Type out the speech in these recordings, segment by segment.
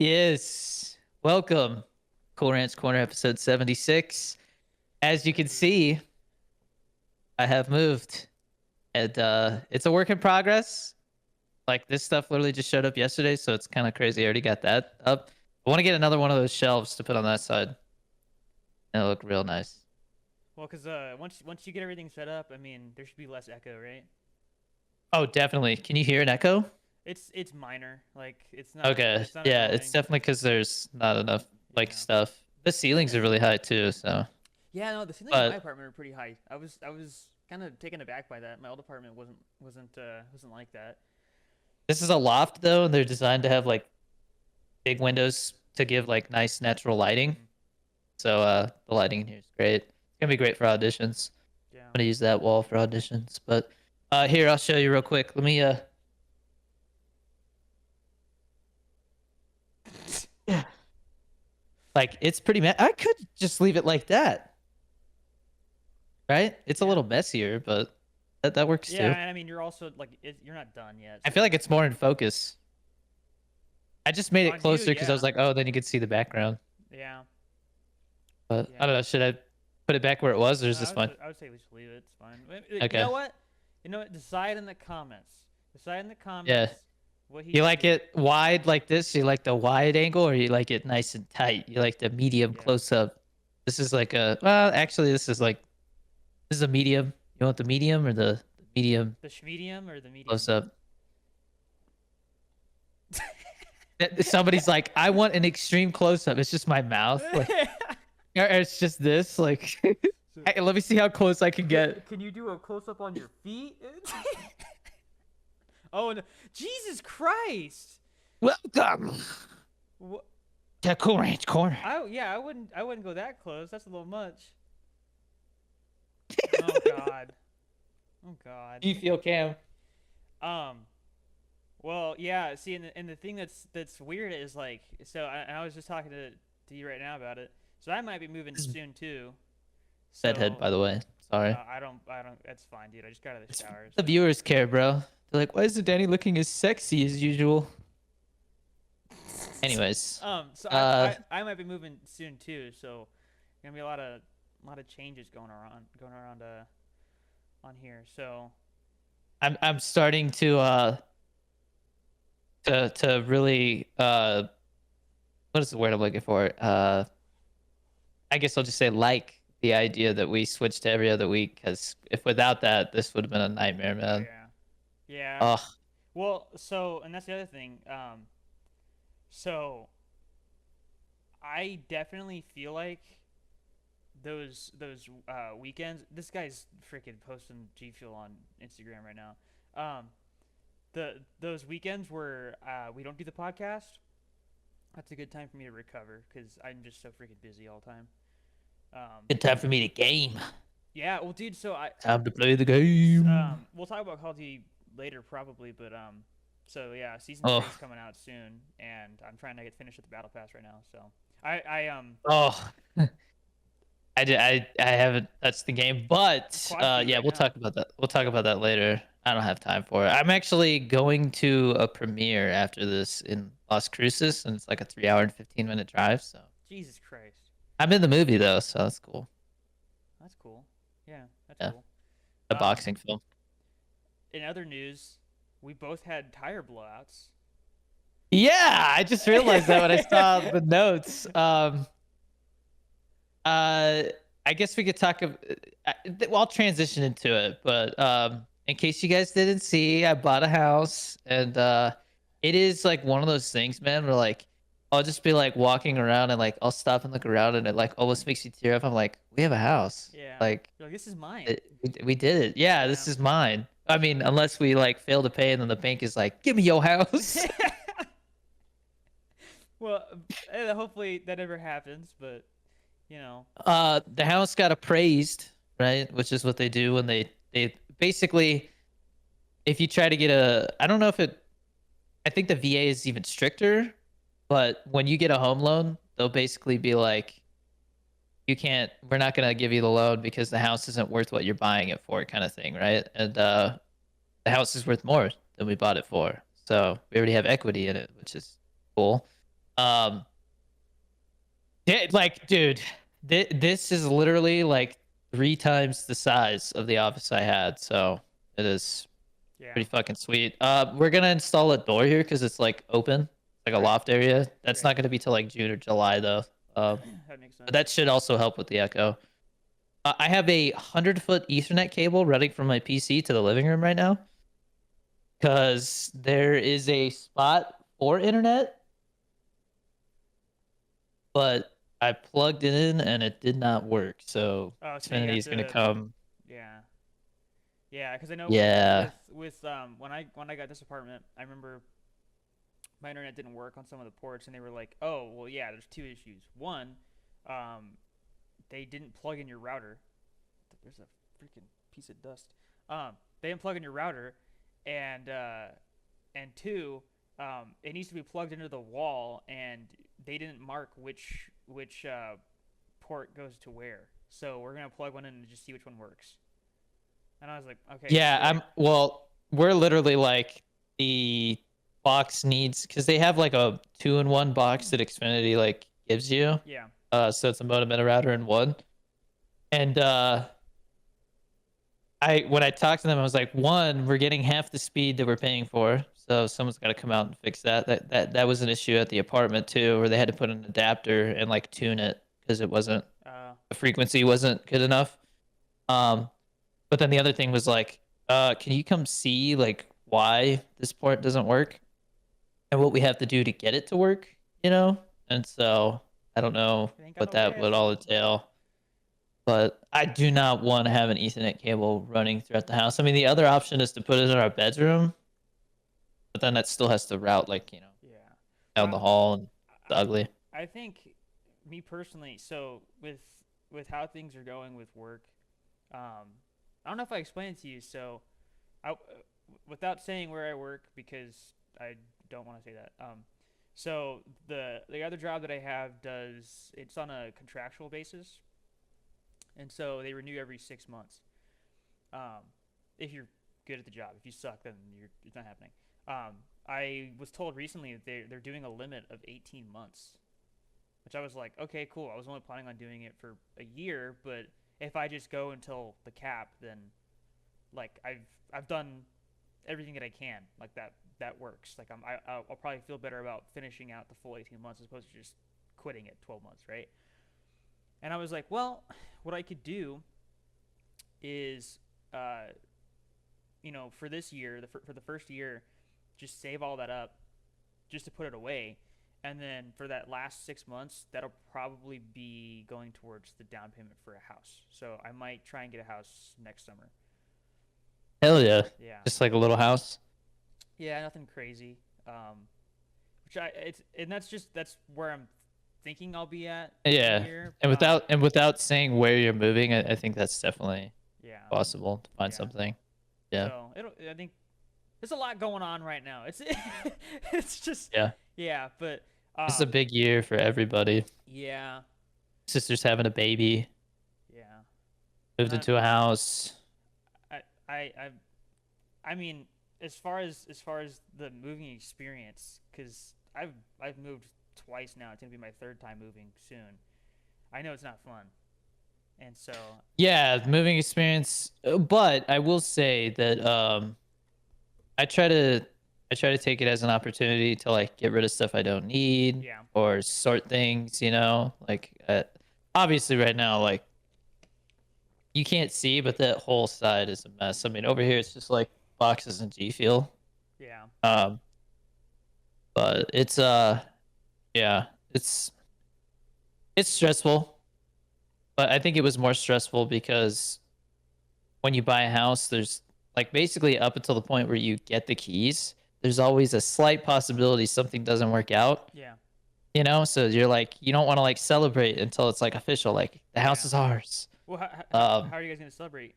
Yes. Welcome. Cool Ranch Corner episode 76. As you can see, I have moved. And it's a work in progress. Like this stuff literally just showed up yesterday, so it's kind of crazy. I already got that up. I want to get another one of those shelves to put on that side. It'll look real nice. Well, because once you get everything set up, I mean, there should be less echo, right? Oh, definitely. Can you hear an echo? It's minor, like Okay. it's not Yeah, it's annoying. definitely because there's not enough like Yeah. stuff. The ceilings are really high too, so Yeah, no, the ceilings in my but apartment are pretty high. I was kind of taken aback by that. My old apartment wasn't like that. this is a loft though, and they're designed to have like big windows to give like nice natural lighting. Hmm. So the lighting in here is great. It's gonna be great for auditions. Yeah. I'm gonna use that wall for auditions. But here I'll show you real quick. Let me yeah. Like it's pretty I could just leave it like that. Right? It's a Yeah. little messier, but that works Yeah, too. and I mean, you're also like you're not done yet, I so feel like that's it's more in fine. focus. I just made it On you, closer because I was yeah, like, oh, then you could see the background. yeah, But I yeah. don't know, should I put it back where it was or is I this would fine? say, I would say we should leave it. It's fine. You Okay. know what? You know what? Decide in the comments. Decide in the Yeah. comments what he You should like do. it wide like this? You like the wide angle, or you like it nice and tight? You like the medium Yeah. close up? This is like a well, actually, this is a medium. You want the medium or the medium The medium or the medium? close up? Somebody's like, I want an extreme close up. It's just my mouth, like, or it's just this, like. So, Hey, let me see how close I can get. can you do a close up on your feet? Oh no! Jesus Christ! Welcome What? to Cool Ranch Corner. I wouldn't go that close. That's a little much. Oh God. Oh God. Do you feel Cam? Um. Well, yeah. See, and the thing that's weird is like, so I was just talking to you right now about it. So I might be moving This is soon too. bedhead, So by the way. Sorry. I don't. That's fine, dude. I just got out of the It's shower, the so. viewers care, bro. They're like, why isn't Danny looking as sexy as usual? Anyways, So uh, I might be moving soon too. So gonna be a lot of changes going around on here. So I'm starting to really what is the word I'm looking for? I guess I'll just say like the idea that we switch to every other week because if without that, this would have been a nightmare, man. yeah, yeah. Oh, Well, so and that's the other thing. So I definitely feel like those weekends. This guy's freaking posting G Fuel on Instagram right now. Um, those weekends where we don't do the podcast. That's a good time for me to recover because I'm just so freaking busy all the time. Um, good time for me to game. yeah, well, dude. So Time to play the game. we'll talk about Call of Duty later probably, but so yeah, season Oh, three is coming out soon, and I'm trying to get finished with the battle pass right now. So I oh. I haven't touched the game, but quad feed yeah, right we'll now. talk about that. We'll talk about that later. I don't have time for it. I'm actually going to a premiere after this in Las Cruces, and it's like a 3 hour and 15 minute drive. So Jesus Christ, I'm in the movie though, so that's cool. that's cool. Yeah, that's Yeah, cool. a Um, boxing film. in other news, we both had tire blowouts. Yeah, I just realized that when I saw the notes. Uh, I guess we could talk. Well, I'll transition into it, but in case you guys didn't see, I bought a house, and it is like one of those things, man. Where like I'll just be like walking around, and like I'll stop and look around, and it like almost makes me tear up. I'm like, we have a house. Yeah, Like you're like, this is mine. we did it. Yeah, Yeah. this is mine. I mean, unless we like fail to pay, and then the bank is like, give me your house. Well, hopefully that never happens, but you know. The house got appraised, right? Which is what they do when they basically, if you try to get I don't know if it, I think the VA is even stricter, but when you get a home loan, they'll basically be like, you can't, we're not gonna give you the loan because the house isn't worth what you're buying it for, kind of thing, right? And the house is worth more than we bought it for, so we already have equity in it, which is cool. Um, like, dude, this is literally like 3 times the size of the office I had, so it is Yeah. pretty fucking sweet. We're gonna install a door here because it's like open, like a Right. loft area. That's Right. not gonna be till like June or July though. That makes But sense. that should also help with the echo. I have a 100-foot Ethernet cable running from my PC to the living room right now because there is a spot for internet, but I plugged it in and it did not work. So Oh, so you Xfinity have is gonna to. come. Yeah. Yeah, because I know Yeah, with when I got this apartment, I remember my internet didn't work on some of the ports, and they were like, "Oh, well, yeah, there's two issues. One, um, they didn't plug in your router. There's a freaking piece of dust. They didn't plug in your router, and two, it needs to be plugged into the wall, and they didn't mark which port goes to where. So we're gonna plug one in and just see which one works." And I was like, "Okay, yeah. sick." We're literally like the box needs because they have like a 2-in-1 box that Xfinity like gives you. Yeah. So it's a modem and a router in one. And I when I talked to them, I was like, one, we're getting half the speed that we're paying for, so someone's got to come out and fix that. That was an issue at the apartment too, where they had to put an adapter and like tune it because it wasn't the frequency wasn't good enough. Um, but then the other thing was like, can you come see like why this port doesn't work and what we have to do to get it to work? You know, and so I don't know It ain't got what no that would gas. all entail. But I do not want to have an Ethernet cable running throughout the house. I mean, the other option is to put it in our bedroom, but then that still has to route like Yeah. down Well, the hall and it's I ugly. I think me personally, so with how things are going with work, I don't know if I explained it to you. So I without saying where I work because I don't want to say that. So the other job that I have does it's on a contractual basis, and so they renew every 6 months. Um, if you're good at the job, if you suck, then it's not happening. I was told recently that they're doing a limit of 18 months, which I was like, okay, cool. I was only planning on doing it for a year, but if I just go until the cap, then like I've done everything that I can. Like that works. Like I'll probably feel better about finishing out the full 18 months as opposed to just quitting at 12 months, right? And I was like, well, what I could do is, uh, for this year, for the first year, just save all that up, just to put it away, and then for that last 6 months, that'll probably be going towards the down payment for a house. So I might try and get a house next summer. Hell yeah, Yeah, just like a little house. yeah, nothing crazy. Which I it's and that's where I'm thinking I'll be at in a Yeah, year. and without saying where you're moving, I think that's definitely Yeah, possible to find yeah. something. Yeah, So I think there's a lot going on right now. It's just yeah. yeah, but This is a big year for everybody. yeah, Sister's having a baby, yeah, moved and into a house. I I I I mean, as far as the moving experience, because I've moved twice now. It's gonna be my third time moving soon. I know it's not fun, and so Yeah, moving experience. But I will say that I try to I try to take it as an opportunity to like get rid of stuff I don't need yeah, or sort things, like obviously right now like you can't see, but that whole side is a mess. I mean, over here it's just like boxes and G Fuel. yeah, Um but it's yeah, it's stressful, but I think it was more stressful because when you buy a house, there's like basically up until the point where you get the keys, there's always a slight possibility something doesn't work out, yeah, So you're like, you don't want to like celebrate until it's like official, like the house yeah. is ours. Well, Um, how are you guys gonna celebrate?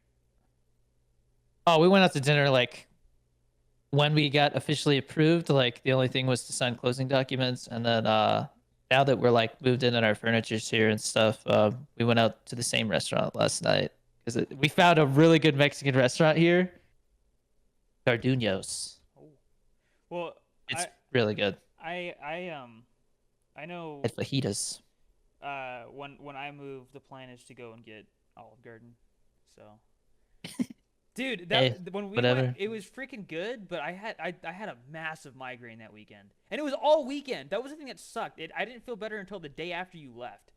oh, we went out to dinner like when we got officially approved, like the only thing was to sign closing documents. And then now that we're like moved in and our furniture's here and stuff, we went out to the same restaurant last night because we found a really good Mexican restaurant here, Garduños. Oh, well, It's I really good. I I know. Had fajitas. When I move, the plan is to go and get Olive Garden. So, dude, Hey, when we went, whatever. it was freaking good. But I had a massive migraine that weekend, and it was all weekend. That was the thing that sucked. I didn't feel better until the day after you left,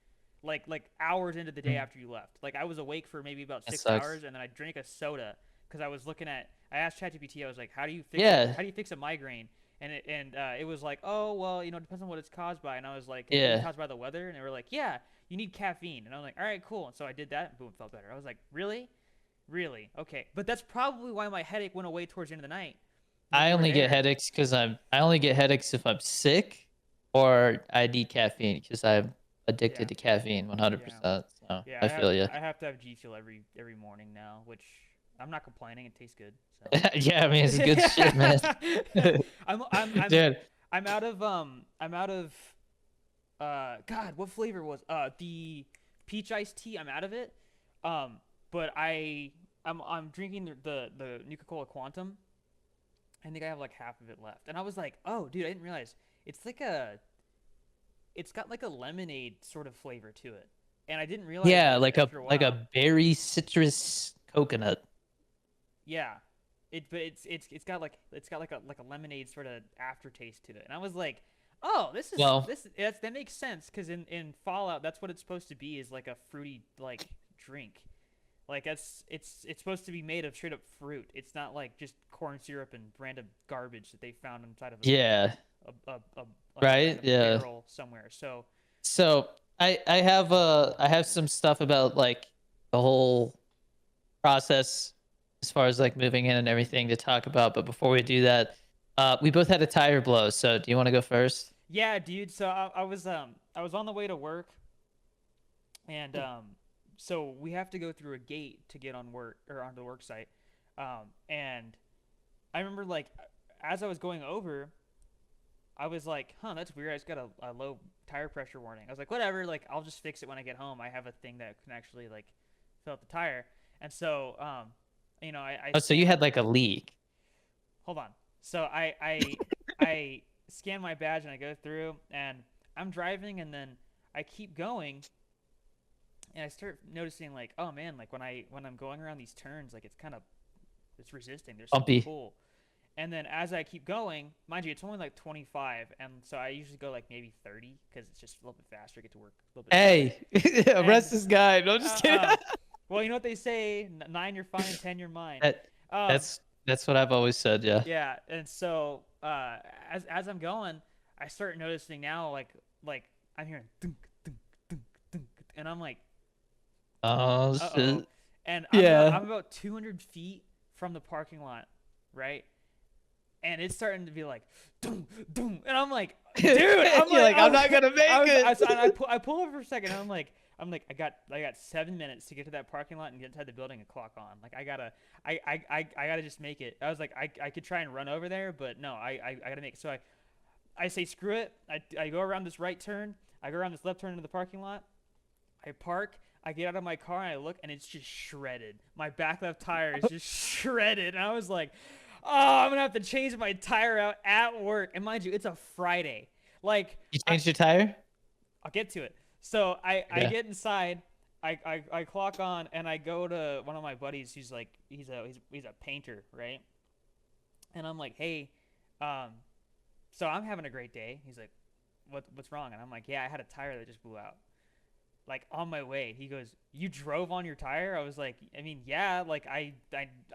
like hours into the day Mm, after you left. Like I was awake for maybe about that 6 hours, sucks. and then I drank a soda because I was looking at. I asked ChatGPT. I was like, "How do you fix it? Yeah, How do you fix a migraine?" And it was like, "Oh well, it depends on what it's caused by." And I was like, "Is it really yeah. caused by the weather?" And they were like, "Yeah, you need caffeine." And I was like, "All right, cool." And so I did that, and boom, felt better. I was like, "Really? Really? Okay." But that's probably why my headache went away towards the end of the night when I we were only get there. headaches because I only get headaches if I'm sick or I need caffeine because I'm Yeah, addicted to caffeine yeah, 100%. So yeah. I feel you. I have to have G Fuel every morning now, which I'm not complaining. It tastes good. Yeah, I mean it's good shit, man. So I'm I'm I'm Dude, I'm out of God, what flavor was the peach iced tea? I'm out of it. Um, but I'm drinking the Nuka Cola Quantum. I think I have like half of it left, and I was like, oh, dude, I didn't realize it's like a it's got like a lemonade sort of flavor to it, and I didn't realize yeah, that after a like while. a berry citrus coconut. Yeah, but it's got like a lemonade sort of aftertaste to it, and I was like, oh, Well, that makes sense because in Fallout that's what it's supposed to be is like a fruity like drink. Like it's supposed to be made of straight up fruit. It's not like just corn syrup and random garbage that they found inside of yeah, a like a right? random Yeah. barrel somewhere. So So I have some stuff about like the whole process as far as like moving in and everything to talk about. But before we do that, we both had a tire blow. So do you want to go first? yeah, dude. So I was on the way to work, and so we have to go through a gate to get on work or onto the work site. And I remember like as I was going over, I was like, huh, that's weird. I just got a low tire pressure warning. I was like, whatever, like I'll just fix it when I get home. I have a thing that can actually like fill up the tire. And so I Oh, so you scan my had like a leak. hold on. So I scan my badge and I go through and I'm driving and then I keep going and I start noticing like, oh man, like when I'm going around these turns, like it's resisting. There's some Bumpy. pull. And then as I keep going, mind you, it's only like 25, and so I usually go like maybe 30 because it's just a little bit faster. I get to work a little bit earlier. Hey, And arrest this guy. No, I'm just kidding. well, you know what they say: nine you're fine, 10 you're mine. that Um, that's that's what I've always said. Yeah. yeah, and so as I'm going, I start noticing now like I'm hearing dunk, dunk, dunk, dunk, and I'm like, Oh uh oh, shit. and Yeah. I'm about 200 feet from the parking lot, right? And it's starting to be like, doom, doom, and I'm like, dude, You're like, I'm not gonna I make was, it. I pull over for a second, and I'm like, I got 7 minutes to get to that parking lot and get inside the building and clock on. Like, I gotta just make it. I was like, I could try and run over there, but no, I gotta make it. So I say, screw it. I go around this right turn. I go around this left turn into the parking lot. I park. I get out of my car and I look, and it's just shredded. My back left tire is just shredded, and I was like, oh, I'm gonna have to change my tire out at work. And mind you, it's a Friday. Like You changed your tire? I'll get to it. So I Okay. get inside, I clock on, and I go to one of my buddies. He's like he's a painter, right? And I'm like, hey, um, so I'm having a great day. He's like, what's wrong? And I'm like, yeah, I had a tire that just blew out. Like on my way, he goes, you drove on your tire? I was like, I mean, yeah, like I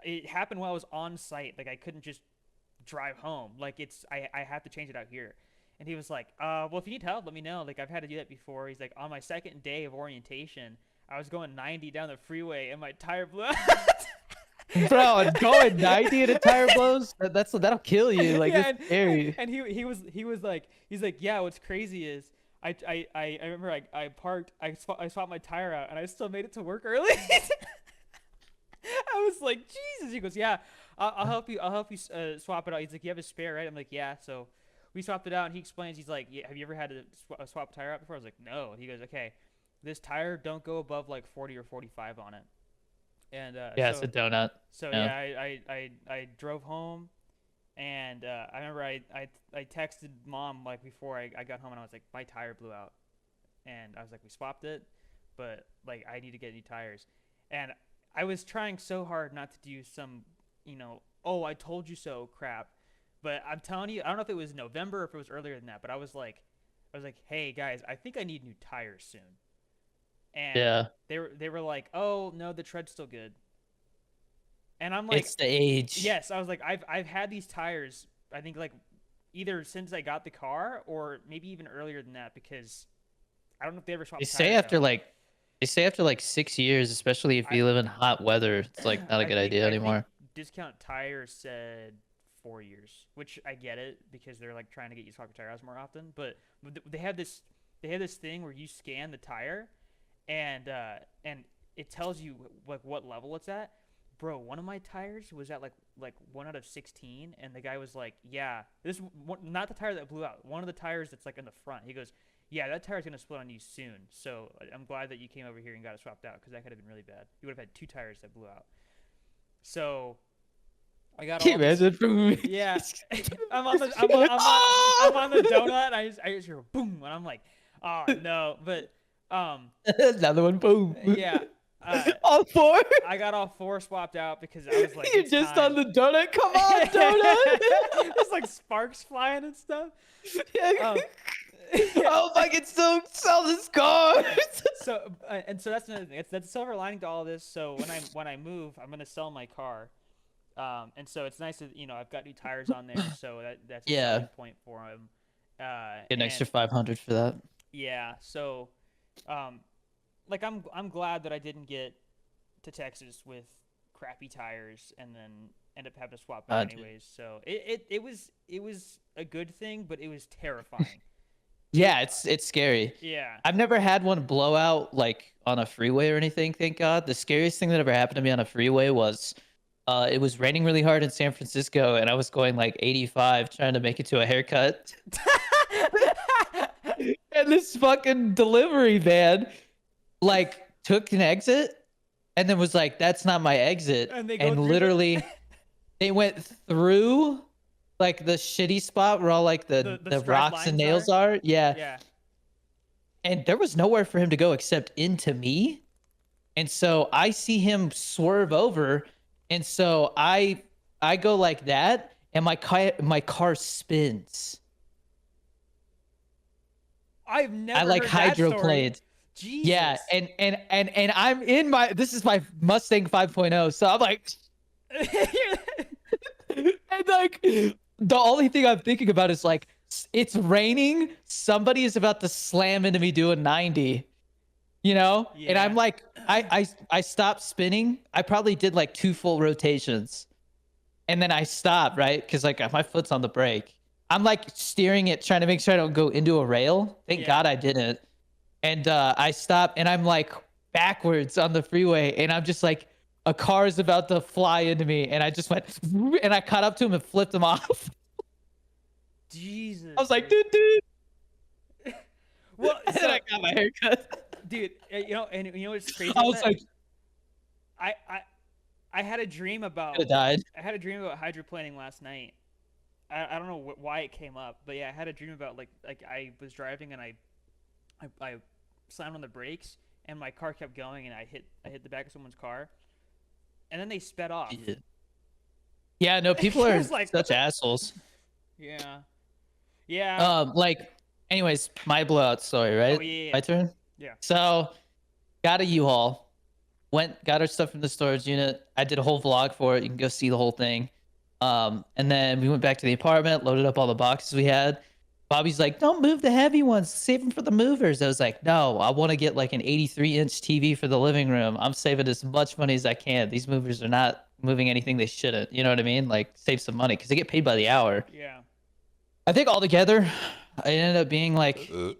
it happened while I was on site. Like I couldn't just drive home. Like I have to change it out here. And he was like, well, if you need help, let me know. Like I've had to do that before. He's like, on my second day of orientation, I was going 90 down the freeway and my tire blew out. Bro, and going 90 at a tire blows? That'll kill you. Like Yeah, that's scary. and he was like he's like, yeah, what's crazy is I remember I parked, I swapped my tire out and I still made it to work early. I was like, Jesus. He goes, yeah, I'll help you. I'll help you swap it out. He's like, you have a spare, right? I'm like, yeah. So we swapped it out, and he explains. He's like, yeah, have you ever had to swap a tire out before? I was like, no. He goes, okay, this tire don't go above like 40 or 45 on it. And Yeah, it's a donut. so Yeah. yeah, I drove home. And I remember I texted mom like before I got home, and I was like, my tire blew out, and I was like, we swapped it, but like I need to get new tires. And I was trying so hard not to do some, oh, I told you so crap. But I'm telling you, I don't know if it was November or if it was earlier than that, but I was like, hey guys, I think I need new tires soon. And Yeah. they were like, oh no, the tread's still good. And I'm like, It's the age. yes, I was like, I've had these tires, I think like either since I got the car or maybe even earlier than that, because I don't know if they ever They swapped say tires after out. like they say after like 6 years, especially if I you live in hot weather, it's like not a I good think idea I think anymore. Discount Tire said 4 years, which I get it because they're like trying to get you to swap your tires more often. But they have this thing where you scan the tire, and it tells you like what level it's at. Bro, one of my tires was at like 1 out of 16, and the guy was like, "Yeah, this not the tire that blew out. One of the tires that's like in the front." He goes, "Yeah, that tire's gonna split on you soon. So I'm glad that you came over here and got it swapped out because that could have been really bad. You would have had two tires that blew out." So I got Can you all this. imagine from me? Yeah, I'm on the donut. And I just hear boom, and I'm like, oh no. But Another one, boom. yeah, uh, All four. I got all four swapped out because I was like, You're it's just on time. the donut. Come on, donut. There's like sparks flying and stuff. Yeah. Um, yeah. Oh, if I can still sell this car. So that's another thing. That's the silver lining to all this. So when I move, I'm gonna sell my car. And so it's nice that I've got new tires on there, so that's a Yeah, selling point for them. get an extra And 500 for that. yeah, so um, like I'm glad that I didn't get to Texas with crappy tires and then end up having to swap out Dude. anyways. So it was a good thing, but it was terrifying. Yeah, it's scary. Yeah. I've never had one blow out like on a freeway or anything, thank God. The scariest thing that ever happened to me on a freeway was it was raining really hard in San Francisco and I was going like 85 trying to make it to a haircut. And this fucking delivery van like took an exit and then was like, that's not my exit. And they go And through literally they went through like the shitty spot where all like the the striped rocks and lines nails are. are. Yeah. Yeah. And there was nowhere for him to go except into me. And so I see him swerve over. And so I go like that and my car spins. I've I never like heard that story. hydroplaned. Yeah, Jesus. and I'm in my this is my Mustang 5.0. So I'm like and like the only thing I'm thinking about is like it's raining, somebody is about to slam into me doing 90. And Yeah. I'm like I stopped spinning. I probably did like 2 full rotations and then I stopped, right? Because like my foot's on the brake. I'm like steering it, trying to make sure I don't go into a rail. Thank Yeah. God I didn't. And I stopped and I'm like backwards on the freeway and I'm just like a car is about to fly into me and I just went and I caught up to him and flipped him off. Jesus. I was like, dude. dude. Well, And then I got my haircut. dude, and you know what's crazy? I was like, I, I, I had a dream about could have died. I had a dream about hydroplaning last night. I don't know why it came up, but yeah, I had a dream about like I was driving and I slammed on the brakes and my car kept going and I hit the back of someone's car, and then they sped off. Yeah, no, people are It's like, such assholes. Yeah, yeah. Like, anyways, my blowout story, right? Oh yeah, My yeah. turn. Yeah. So, got a U-Haul, got our stuff from the storage unit. I did a whole vlog for it. You can go see the whole thing. And then we went back to the apartment, loaded up all the boxes we had. Bobby's like, "Don't move the heavy ones. Save them for the movers." I was like, "No, I want to get like an 83-inch TV for the living room. I'm saving as much money as I can. These movers are not moving anything they shouldn't. You know what I mean? Like, save some money because they get paid by the hour." Yeah. I think altogether, I ended up being like Jesus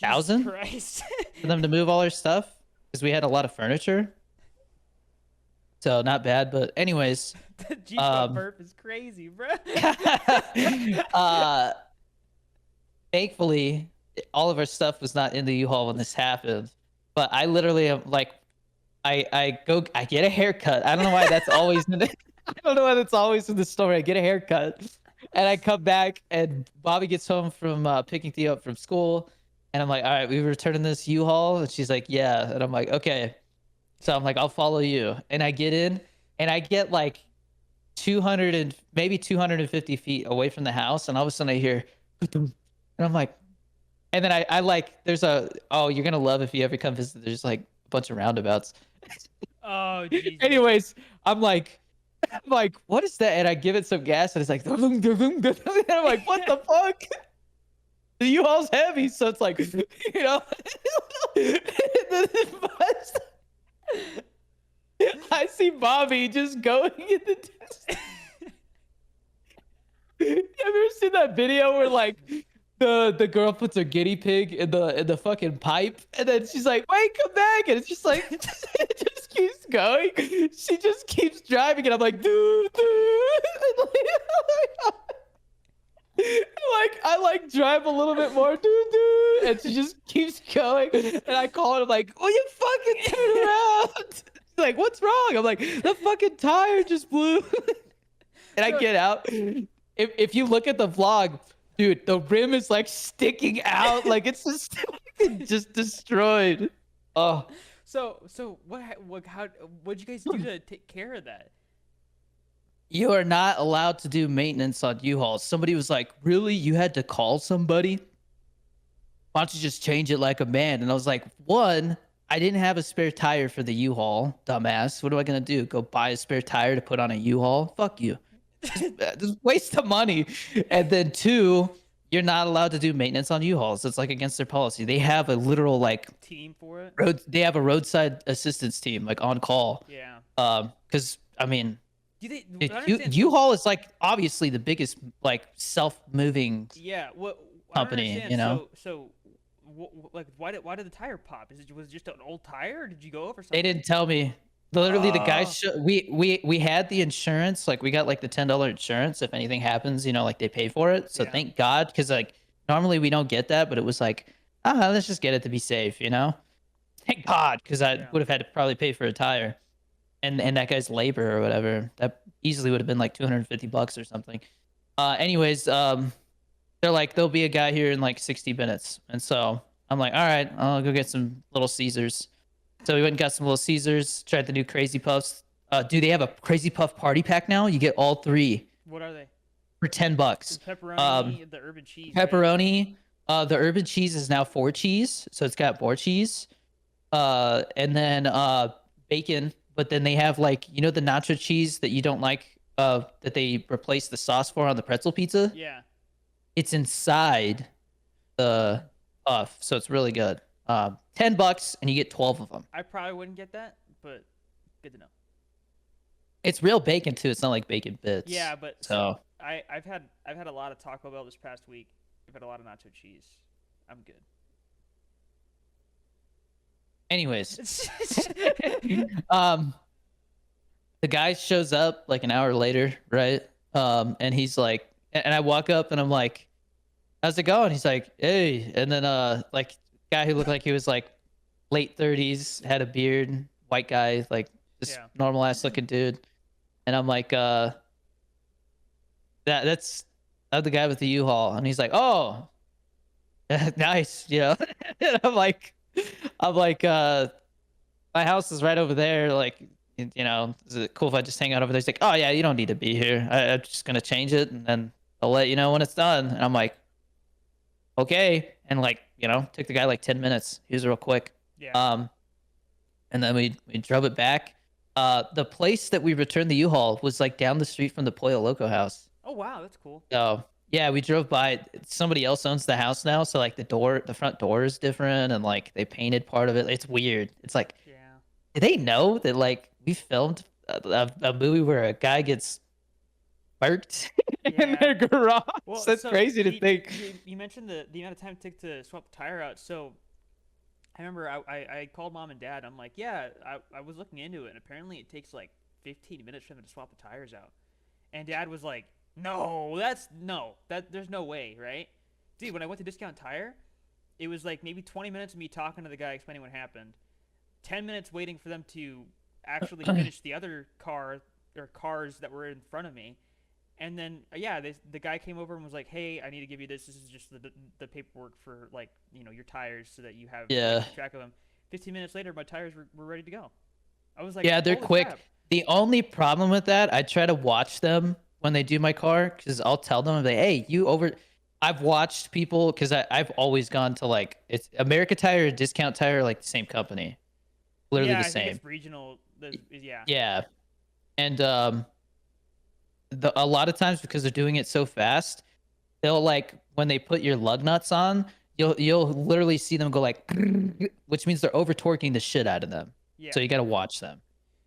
1,000 Christ. for them to move all our stuff because we had a lot of furniture. So not bad, but anyways, The G-spot burp is crazy, bro. thankfully, all of our stuff was not in the U-Haul when this happened. But I literally am like, I get a haircut. I don't know why that's always in it. I don't know why that's always in the story. I get a haircut, and I come back, and Bobby gets home from picking Theo up from school, and I'm like, all right, we returning this U-Haul, and she's like, yeah, and I'm like, okay. So I'm like, I'll follow you, and I get in, and I get like 200 and maybe 250 feet away from the house, and all of a sudden I hear, and I'm like, and then I like, there's a, oh, you're gonna love if you ever come visit. There's like a bunch of roundabouts. Oh Jesus. Anyways, I'm like, what is that? And I give it some gas, and it's like, and I'm like, what the fuck? The U-Haul's heavy, so it's like, you know. I see Bobby just going in the distance. You ever seen that video where like the girl puts her guinea pig in the fucking pipe, and then she's like, "Wait, come back!" And it's just like it just keeps going. She just keeps driving, and I'm like, dude, like I like drive a little bit more, dude, and she just keeps going. And I call her, I'm like, "Will you fucking turn around?" She's like, "What's wrong?" I'm like, "The fucking tire just blew." And I get out. If you look at the vlog, dude, the rim is like sticking out, like it's just destroyed. Oh, So what'd you guys do to take care of that? you are not allowed to do maintenance on U-Hauls. Somebody was like, "Really? You had to call somebody? Why don't you just change it like a man?" And I was like, one, I didn't have a spare tire for the U-Haul, dumbass. What am I gonna do? Go buy a spare tire to put on a U-Haul? Fuck you. Just waste of money. And then two, you're not allowed to do maintenance on U-Hauls. It's like against their policy. They have a literal like Team for it? they have a roadside assistance team like on call. Yeah. Because I mean, Do they? I U understand. U-Haul is like obviously the biggest like self-moving Yeah. What? I don't company, understand. you know. Like, why did the tire pop? Was it just an old tire? Or did you go over They something? didn't tell me. Literally, the guy Oh. we had the insurance. Like we got like the $10 insurance if anything happens. You know, like they pay for it. So Yeah. thank God, because like normally we don't get that, but it was like, ah, let's just get it to be safe. You know, thank God, because I Yeah. would have had to probably pay for a tire, and that guy's labor or whatever. That easily would have been like $250 or something. Anyways, they're like, there'll be a guy here in like 60 minutes, and so I'm like, all right, I'll go get some Little Caesars. So we went and got some Little Caesars, tried the new Crazy Puffs. Dude, they have a Crazy Puff party pack now. You get all three What are they? for $10. The Um, pepperoni, the urban cheese. Right? Pepperoni. The urban cheese is now 4 cheese, so it's got more cheese. And then bacon. But then they have like, you know, the nacho cheese that you don't like, that they replace the sauce for on the pretzel pizza. Yeah. It's inside the puff, so it's really good. $10 and you get 12 of them. I probably wouldn't get that, but good to know. It's real bacon too. It's not like bacon bits. Yeah, but So I've had a lot of Taco Bell this past week. I've had a lot of nacho cheese. I'm good. anyways, um the guy shows up like an hour later, right? And he's like, and I walk up and I'm like, how's it going? He's like, hey. And then like guy who looked like he was like late 30s, had a beard, white guy, like just Yeah. normal ass looking dude. And I'm like, that's the guy with the U-Haul. And he's like, oh, nice, you know. And I'm like, my house is right over there. Like, you know, is it cool if I just hang out over there? He's like, oh yeah, you don't need to be here. I'm just gonna change it, and then I'll let you know when it's done. And I'm like, okay. And like, you know, took the guy like 10 minutes. He was real quick. Yeah. And then we drove it back. The place that we returned the U-Haul was like down the street from the Pollo Loco house. Oh wow, that's cool. So yeah, we drove by. Somebody else owns the house now, so like the front door is different, and like they painted part of it. It's weird. It's like, Yeah. did they know that like we filmed a movie where a guy gets burnt in Yeah. their garage? Well, That's so crazy to think. You mentioned the amount of time it took to swap the tire out. So I remember I called mom and dad. I'm like, yeah, I was looking into it, and apparently it takes like 15 minutes for them to swap the tires out. And dad was like, no, there's no way, right? Dude, when I went to Discount Tire, it was like maybe 20 minutes of me talking to the guy explaining what happened, 10 minutes waiting for them to actually finish the other car or cars that were in front of me. And then yeah, the guy came over and was like, "Hey, I need to give you this. This is just the paperwork for like your tires so that you have a way to Yeah. keep track of them." 15 minutes later, my tires were ready to go. I was like, Yeah, they're "Holy quick. crap!" The only problem with that, I try to watch them when they do my car because I'll tell them, I'm like, hey, you over. I've watched people because I've always gone to like it's America Tire or Discount Tire, like the same company, literally Yeah, the I think same. it's regional. Yeah, Yeah, and a lot of times because they're doing it so fast, they'll like when they put your lug nuts on, you'll literally see them go like, which means they're over torquing the shit out of them. yeah, So you got to watch them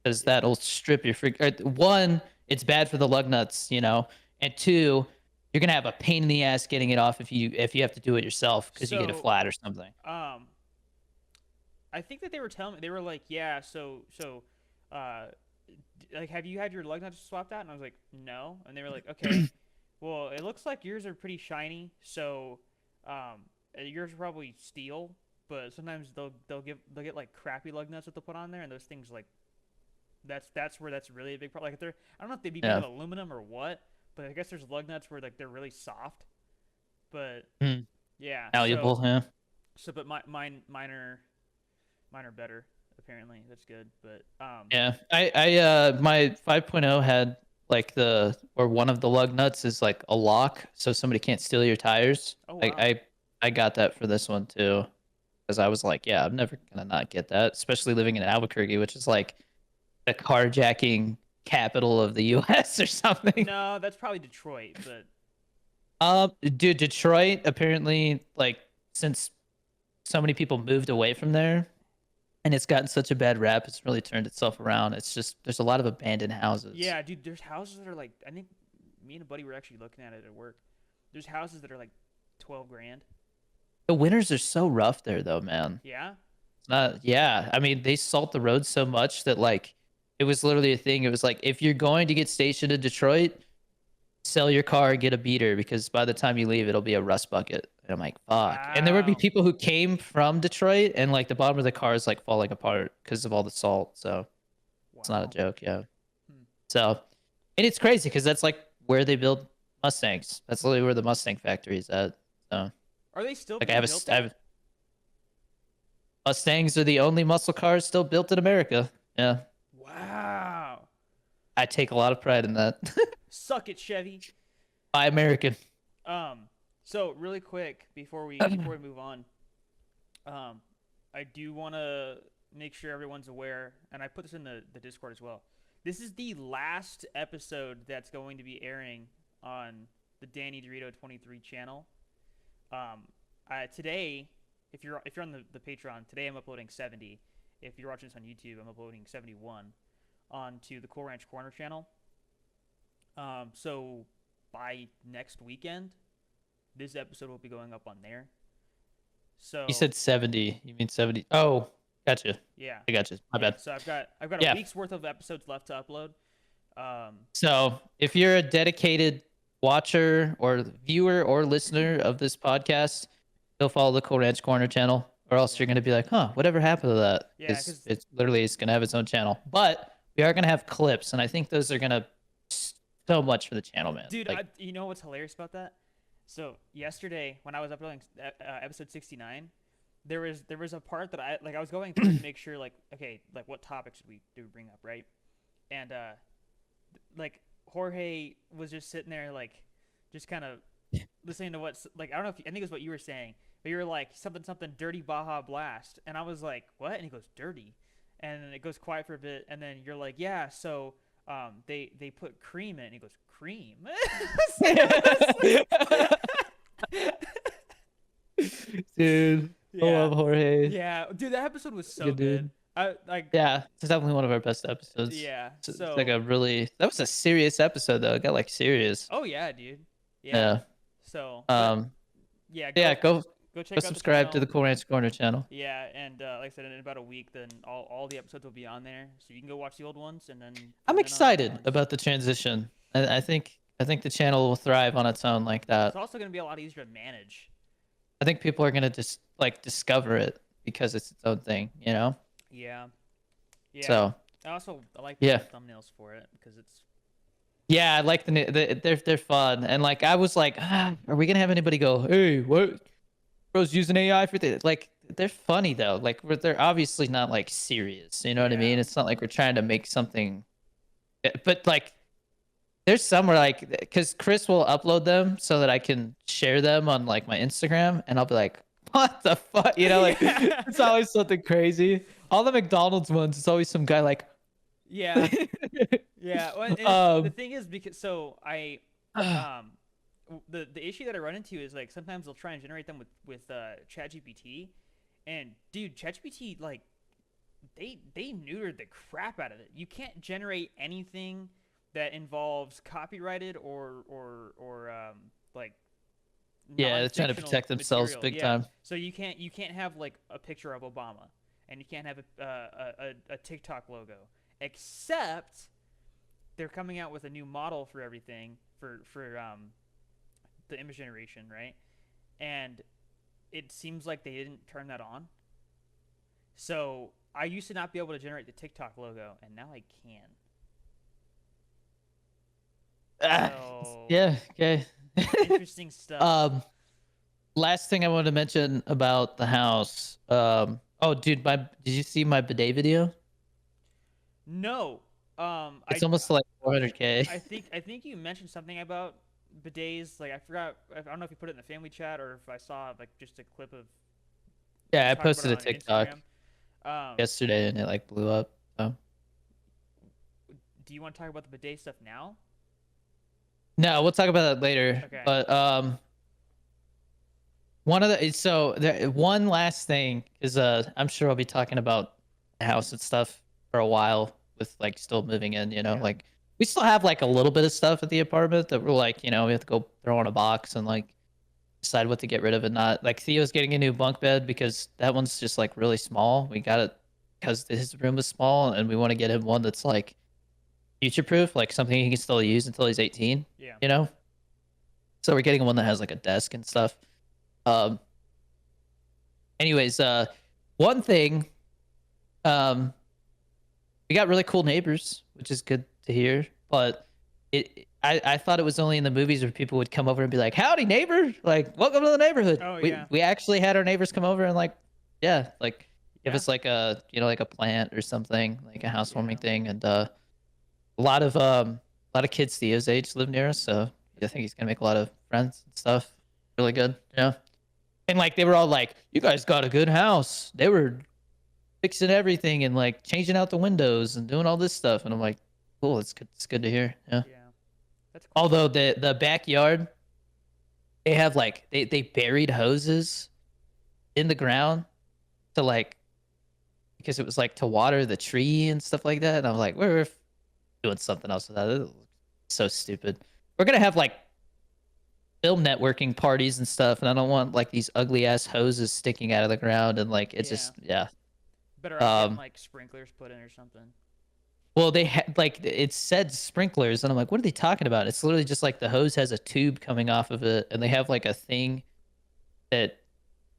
because yeah. that'll strip your freak. One, it's bad for the lug nuts, and two, you're gonna have a pain in the ass getting it off if you have to do it yourself because you get a So, flat or something. um, I think that they were telling me they were like, yeah, so, uh, like, have you had your lug nuts swapped out? And I was like, no. And they were like, okay, well, it looks like yours are pretty shiny, so, yours are probably steel, but sometimes they'll get like crappy lug nuts that they'll put on there, and those things like that's where that's really a big problem. Like they're I don't know if they'd be made Yeah. of aluminum or what, but I guess there's lug nuts where like they're really soft. But Mm. yeah, Valuable. Yeah. but mine are better apparently. That's good. But Yeah. I my 5.0 had like or one of the lug nuts is like a lock so somebody can't steal your tires. oh I wow. I I got that for this one too because I was like, yeah, I'm never gonna not get that, especially living in Albuquerque, which is like the carjacking capital of the US or something. No, that's probably Detroit, but Dude, Detroit apparently like since so many people moved away from there and it's gotten such a bad rap, it's really turned itself around. It's just there's a lot of abandoned houses. yeah, dude, there's houses that are like I think me and a buddy were actually looking at it at work. There's houses that are like 12 grand. The winters are so rough there though, man. Yeah. It's not, yeah. I mean, they salt the roads so much that like it was literally a thing. It was like if you're going to get stationed in Detroit, sell your car, get a beater because by the time you leave, it'll be a rust bucket. And I'm like, fuck. And there would be Wow. people who came from Detroit and like the bottom of the car is like falling apart because of all the salt. So it's not a Wow. joke. Yeah. Hmm. So, and it's crazy because that's like where they build Mustangs. That's literally where the Mustang factory is at. So, Are they still like, being built there? Mustangs are the only muscle cars still built in America. Yeah. Wow. I take a lot of pride in that. Suck it, Chevy. Buy American. Um, so really quick before we move on, I do want to make sure everyone's aware, and I put this in the Discord as well. This is the last episode that's going to be airing on the Danny Dorito 23 channel. Today, if you're on the Patreon, today I'm uploading 70. If you're watching this on YouTube, I'm uploading 71 onto the Cool Ranch Corner channel. So by next weekend, this episode will be going up on there. So You said 70. You mean 70? Oh, gotcha. yeah, I gotcha. My yeah. bad. So I've got a Yeah. week's worth of episodes left to upload. So if you're a dedicated watcher or viewer or listener of this podcast, go follow the Cool Ranch Corner channel, or else you're gonna be like, huh, whatever happened to that? Yeah, Because 'cause- it's literally it's gonna have its own channel. But we are gonna have clips, and I think those are gonna so much for the channel, man. dude, Like, you know what's hilarious about that? So yesterday when I was uploading episode 69, there was a part that I was going through to make sure like okay like what topics do we bring up, right? And like Jorge was just sitting there like just kind of listening to what's like I don't know if I think it was what you were saying, but you were like something dirty Baja Blast, and I was like what? And he goes dirty, and then it goes quiet for a bit, and then you're like yeah so they put cream in, and he goes cream. dude, I Yeah. love Jorge. Yeah, dude, that episode was so Good good. dude. I like Yeah, it's definitely one of our best episodes. yeah. It's So like that was a serious episode though. It got like serious. oh yeah, dude. Yeah. Yeah. So yeah, Yeah, go check go out subscribe to the channel. Cool Ranch Corner channel. Yeah, and like I said, in about a week, then all the episodes will be on there, so you can go watch the old ones, and then I'm from then on, the new excited ones. about the transition. I think the channel will thrive on its own like that. It's also gonna be a lot easier to manage. I think people are gonna just like discover it because it's its own thing, you know. Yeah. Yeah. So I like Yeah. the thumbnails for it because it's Yeah, I like they're fun. And like I was like, are we gonna have anybody go, hey, what bro's using AI for this? Like they're funny though. Like they're obviously not like serious. You know what I yeah mean? It's not like we're trying to make something but like there's some where like because Chris will upload them so that I can share them on like my Instagram and I'll be like, what the fuck? You know, like yeah it's always something crazy. All the McDonald's ones, it's always some guy like yeah yeah. Well, and the um thing is because so I um the issue that I run into is like sometimes they'll try and generate them with ChatGPT, and dude, ChatGPT like they neutered the crap out of it. You can't generate anything that involves copyrighted or like yeah, they're trying to non-fictional protect themselves material. big Yeah. time. So you can't have like a picture of Obama, and you can't have a TikTok logo, except they're coming out with a new model for everything for the image generation, right? And it seems like they didn't turn that on. So I used to not be able to generate the TikTok logo, and now I can. Ah, So yeah, okay. interesting stuff. um last thing I wanted to mention about the house. Oh dude, my did you see my bidet video? No, It's almost like 400K. I think you mentioned something about bidets. Like I forgot. I don't know if you put it in the family chat or if I saw like just a clip of Yeah, you I talk about posted it a on TikTok Instagram. Um, yesterday and it like blew up. So do you want to talk about the bidet stuff now? no, we'll talk about that later. Okay. But one of the so there one last thing is I'm sure I'll be talking about the house and stuff for a while with like still moving in, you know, Yeah. like we still have like a little bit of stuff at the apartment that we're like, you know, we have to go throw in a box and like decide what to get rid of and not. Like Theo's getting a new bunk bed because that one's just like really small. We got it because his room is small and we want to get him one that's like future proof, like something he can still use until he's 18, Yeah. you know? So we're getting one that has like a desk and stuff. Um anyways, one thing, um we got really cool neighbors, which is good to hear, but I thought it was only in the movies where people would come over and be like, "Howdy, neighbor! Like, welcome to the neighborhood." Oh We yeah. we actually had our neighbors come over and like, yeah, like give Yeah. us like a like a plant or something, like a housewarming Yeah. thing, and a lot of kids Theo's age live near us, so I think he's gonna make a lot of friends and stuff. Really good, yeah. And like they were all like, "You guys got a good house." They were fixing everything and like changing out the windows and doing all this stuff, and I'm like, "Cool, it's good. It's good to hear." Yeah. Yeah. That's cool. Although the backyard, they have like they buried hoses in the ground to like because it was like to water the tree and stuff like that. And I'm like, we're doing something else with that. It looks so stupid. We're gonna have like film networking parties and stuff, and I don't want like these ugly ass hoses sticking out of the ground and like it's Yeah. just yeah. Better off getting Um, like sprinklers put in or something. well, they had like it said sprinklers, and I'm like, what are they talking about? It's literally just like the hose has a tube coming off of it, and they have like a thing that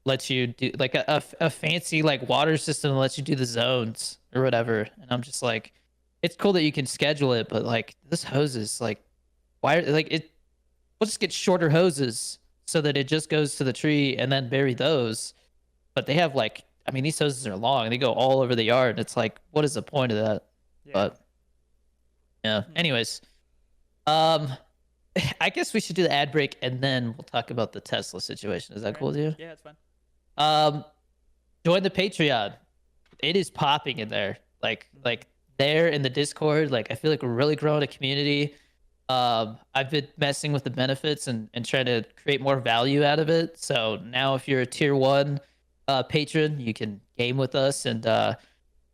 lets you do like a fancy like water system that lets you do the zones or whatever. And I'm just like, it's cool that you can schedule it, but like this hose is like, why like it? We'll just get shorter hoses so that it just goes to the tree and then bury those. But they have like, I mean, these hoses are long. They go all over the yard. And it's like, what is the point of that? Yeah. But yeah. Hmm. Anyways, um, I guess we should do the ad break and then we'll talk about the Tesla situation. Is that Okay. cool with you? Yeah, it's fine. Um, join the Patreon. It is popping in there. Like there in the Discord. Like I feel like we're really growing a community. I've been messing with the benefits and trying to create more value out of it. So now if you're a tier one patron, you can game with us and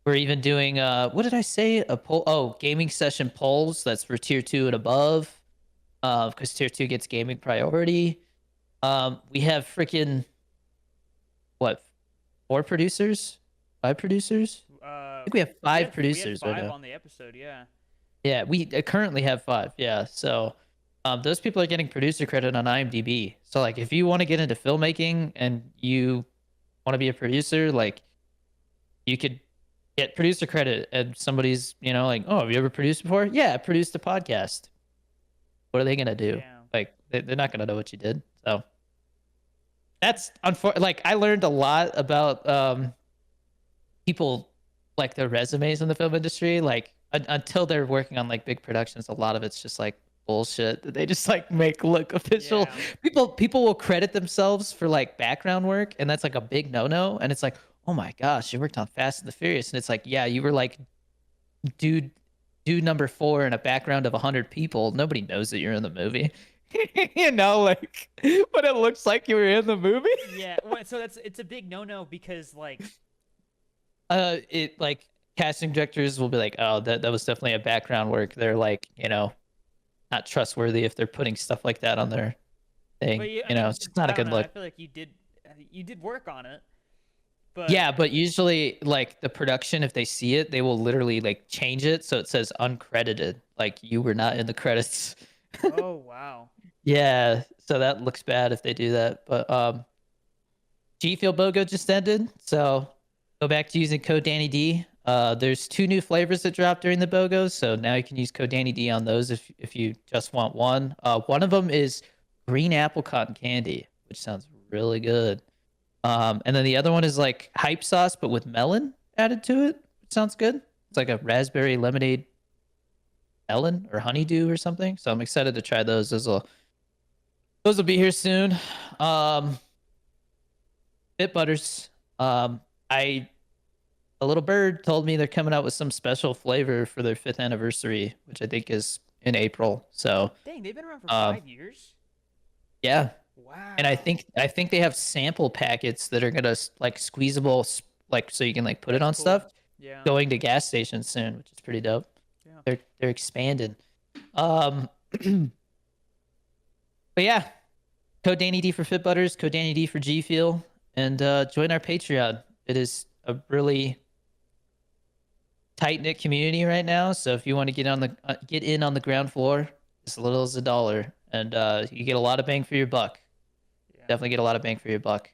we're even doing what did I say? A poll gaming session polls that's for tier two and above. Because tier two gets gaming priority. We have freaking what, 4 producers? 5 producers? I think we have five We had producers right five now. on the episode. Yeah. Yeah, we currently have 5. Yeah, so those people are getting producer credit on IMDb. So like, if you want to get into filmmaking and you want to be a producer, like you could get producer credit, and somebody's, like, "Oh, have you ever produced before?" "Yeah, I produced a podcast." What are they gonna do? Yeah. Like, they're not gonna know what you did. So like, I learned a lot about people, like, their resumes in the film industry. Like, until they're working on like big productions, a lot of it's just like bullshit that they just like make look official. Yeah. People will credit themselves for like background work, and that's like a big no no. And it's like, oh my gosh, you worked on Fast and the Furious, and it's like, yeah, you were like dude dude number 4 in a background of 100 people. Nobody knows that you're in the movie. Like, but it looks like you were in the movie. Yeah. So it's a big no-no because like It like casting directors will be like, oh, that was definitely a background work. They're like, not trustworthy if they're putting stuff like that on their thing. but I mean It's just not a I don't good know. I look. feel like you did work on it, but Yeah, but usually like the production, if they see it, they will literally like change it so it says uncredited, like you were not in the credits. oh wow. Yeah, so that looks bad if they do that. But G Fuel BOGO just ended, so go back to using code Danny D. There's 2 new flavors that dropped during the BOGOs, so now you can use code Danny D on those if you just want one. One of them is green apple cotton candy, which sounds really good. And then the other one is like hype sauce, but with melon added to it. Sounds good. It's like a raspberry lemonade melon or honeydew or something. So I'm excited to try those. Those will be here soon. Um, Bit Butters. I A little bird told me they're coming out with some special flavor for their 5th anniversary, which I think is in April. So, Dang, they've been around for um, 5 years. yeah, and I Wow. think I think they have sample packets that are gonna like squeezable, like so you can like put it That's on cool. stuff. Yeah. Going to gas stations soon, which is pretty dope. Yeah. They're expanding. Um, but yeah, code Danny D for Fit Butters, code Danny D for G Fuel, and join our Patreon. It is a really tight knit community right now. So if you want to get in on the ground floor, as little as $1, and you get a lot of bang for your buck. Yeah. Definitely get a lot of bang for your buck.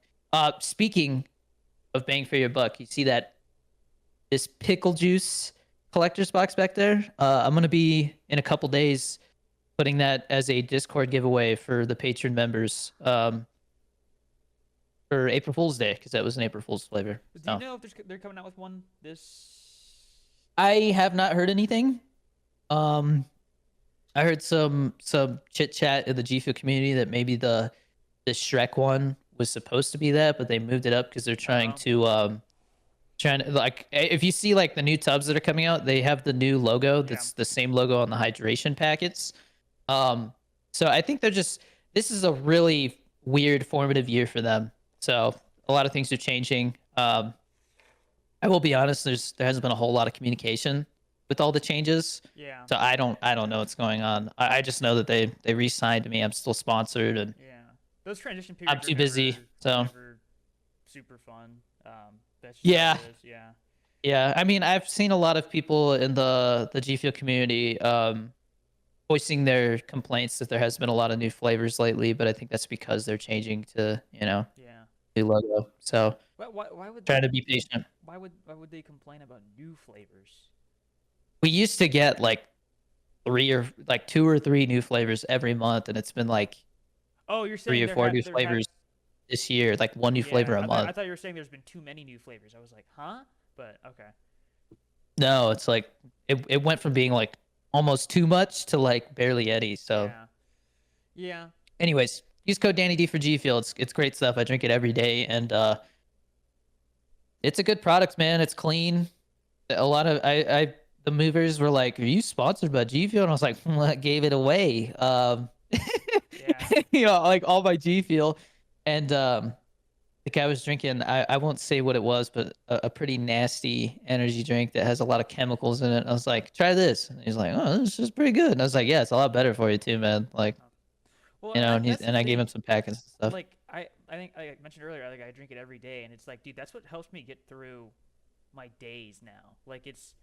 Speaking of bang for your buck, you see this pickle juice collector's box back there? I'm gonna be in a couple days putting that as a Discord giveaway for the patron members for April Fool's Day, because that was an April Fool's flavor. Do you So know if they're coming out with one this? I have not heard anything. Um, I heard some chit chat in the G Fuel community that maybe the Shrek one was supposed to be that, but they moved it up because they're trying Oh. to like, if you see like the new tubs that are coming out, they have the new logo Yeah. that's the same logo on the hydration packets. Um, so I think this is a really weird formative year for them. So a lot of things are changing. I will be honest, there hasn't been a whole lot of communication with all the changes. Yeah. So I don't know what's going on. I just know that they re-signed me. I'm still sponsored, and Yeah. Those transition I'm periods too busy. So never super fun. That's just how yeah, it is. Yeah. yeah. I mean, I've seen a lot of people in the G Fuel community voicing their complaints that there has been a lot of new flavors lately, but I think that's because they're changing to Yeah. new logo. So Why would trying to be patient. why would they complain about new flavors? We used to get like 2 or 3 new flavors every month, and it's been like Oh, you're 3 saying or 4 new flavors this year, like 1 new flavor yeah. a month. I thought you were saying there's been too many new flavors. I was like, huh? But okay. No, it's like it went from being like almost too much to like barely any. So, Yeah. Yeah. anyways, use code Danny D for G Fuel. It's great stuff. I drink it every day, and it's a good product, man. It's clean. A lot of the movers were like, "Are you sponsored by G Fuel?" And I was like, well, I gave it away. Yeah. Like all my G Fuel, and the guy was drinking. I won't say what it was, but a pretty nasty energy drink that has a lot of chemicals in it. I was like, "Try this." And he's like, "Oh, this is pretty good." And I was like, "Yeah, it's a lot better for you too, man." Like, Well, and that's the I gave him thing. some packets and stuff. Like I think I mentioned earlier, like I drink it every day, and it's like, dude, that's what helps me get through my days now. Like it's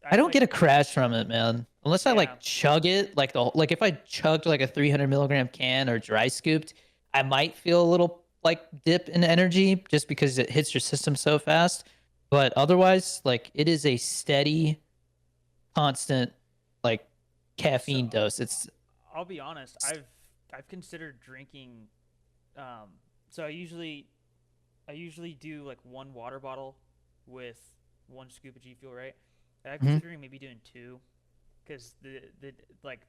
I don't like get a crash from it, man. Unless I yeah like chug it, like if I chugged like a 300 milligram can or dry scooped, I might feel a little like dip in energy just because it hits your system so fast. But otherwise, like it is a steady, constant, like So caffeine dose. It's I'll be honest. I've considered drinking. Um, so I usually do like one water bottle with one scoop of G Fuel, right? And I'm Mhm. considering maybe doing two, because the like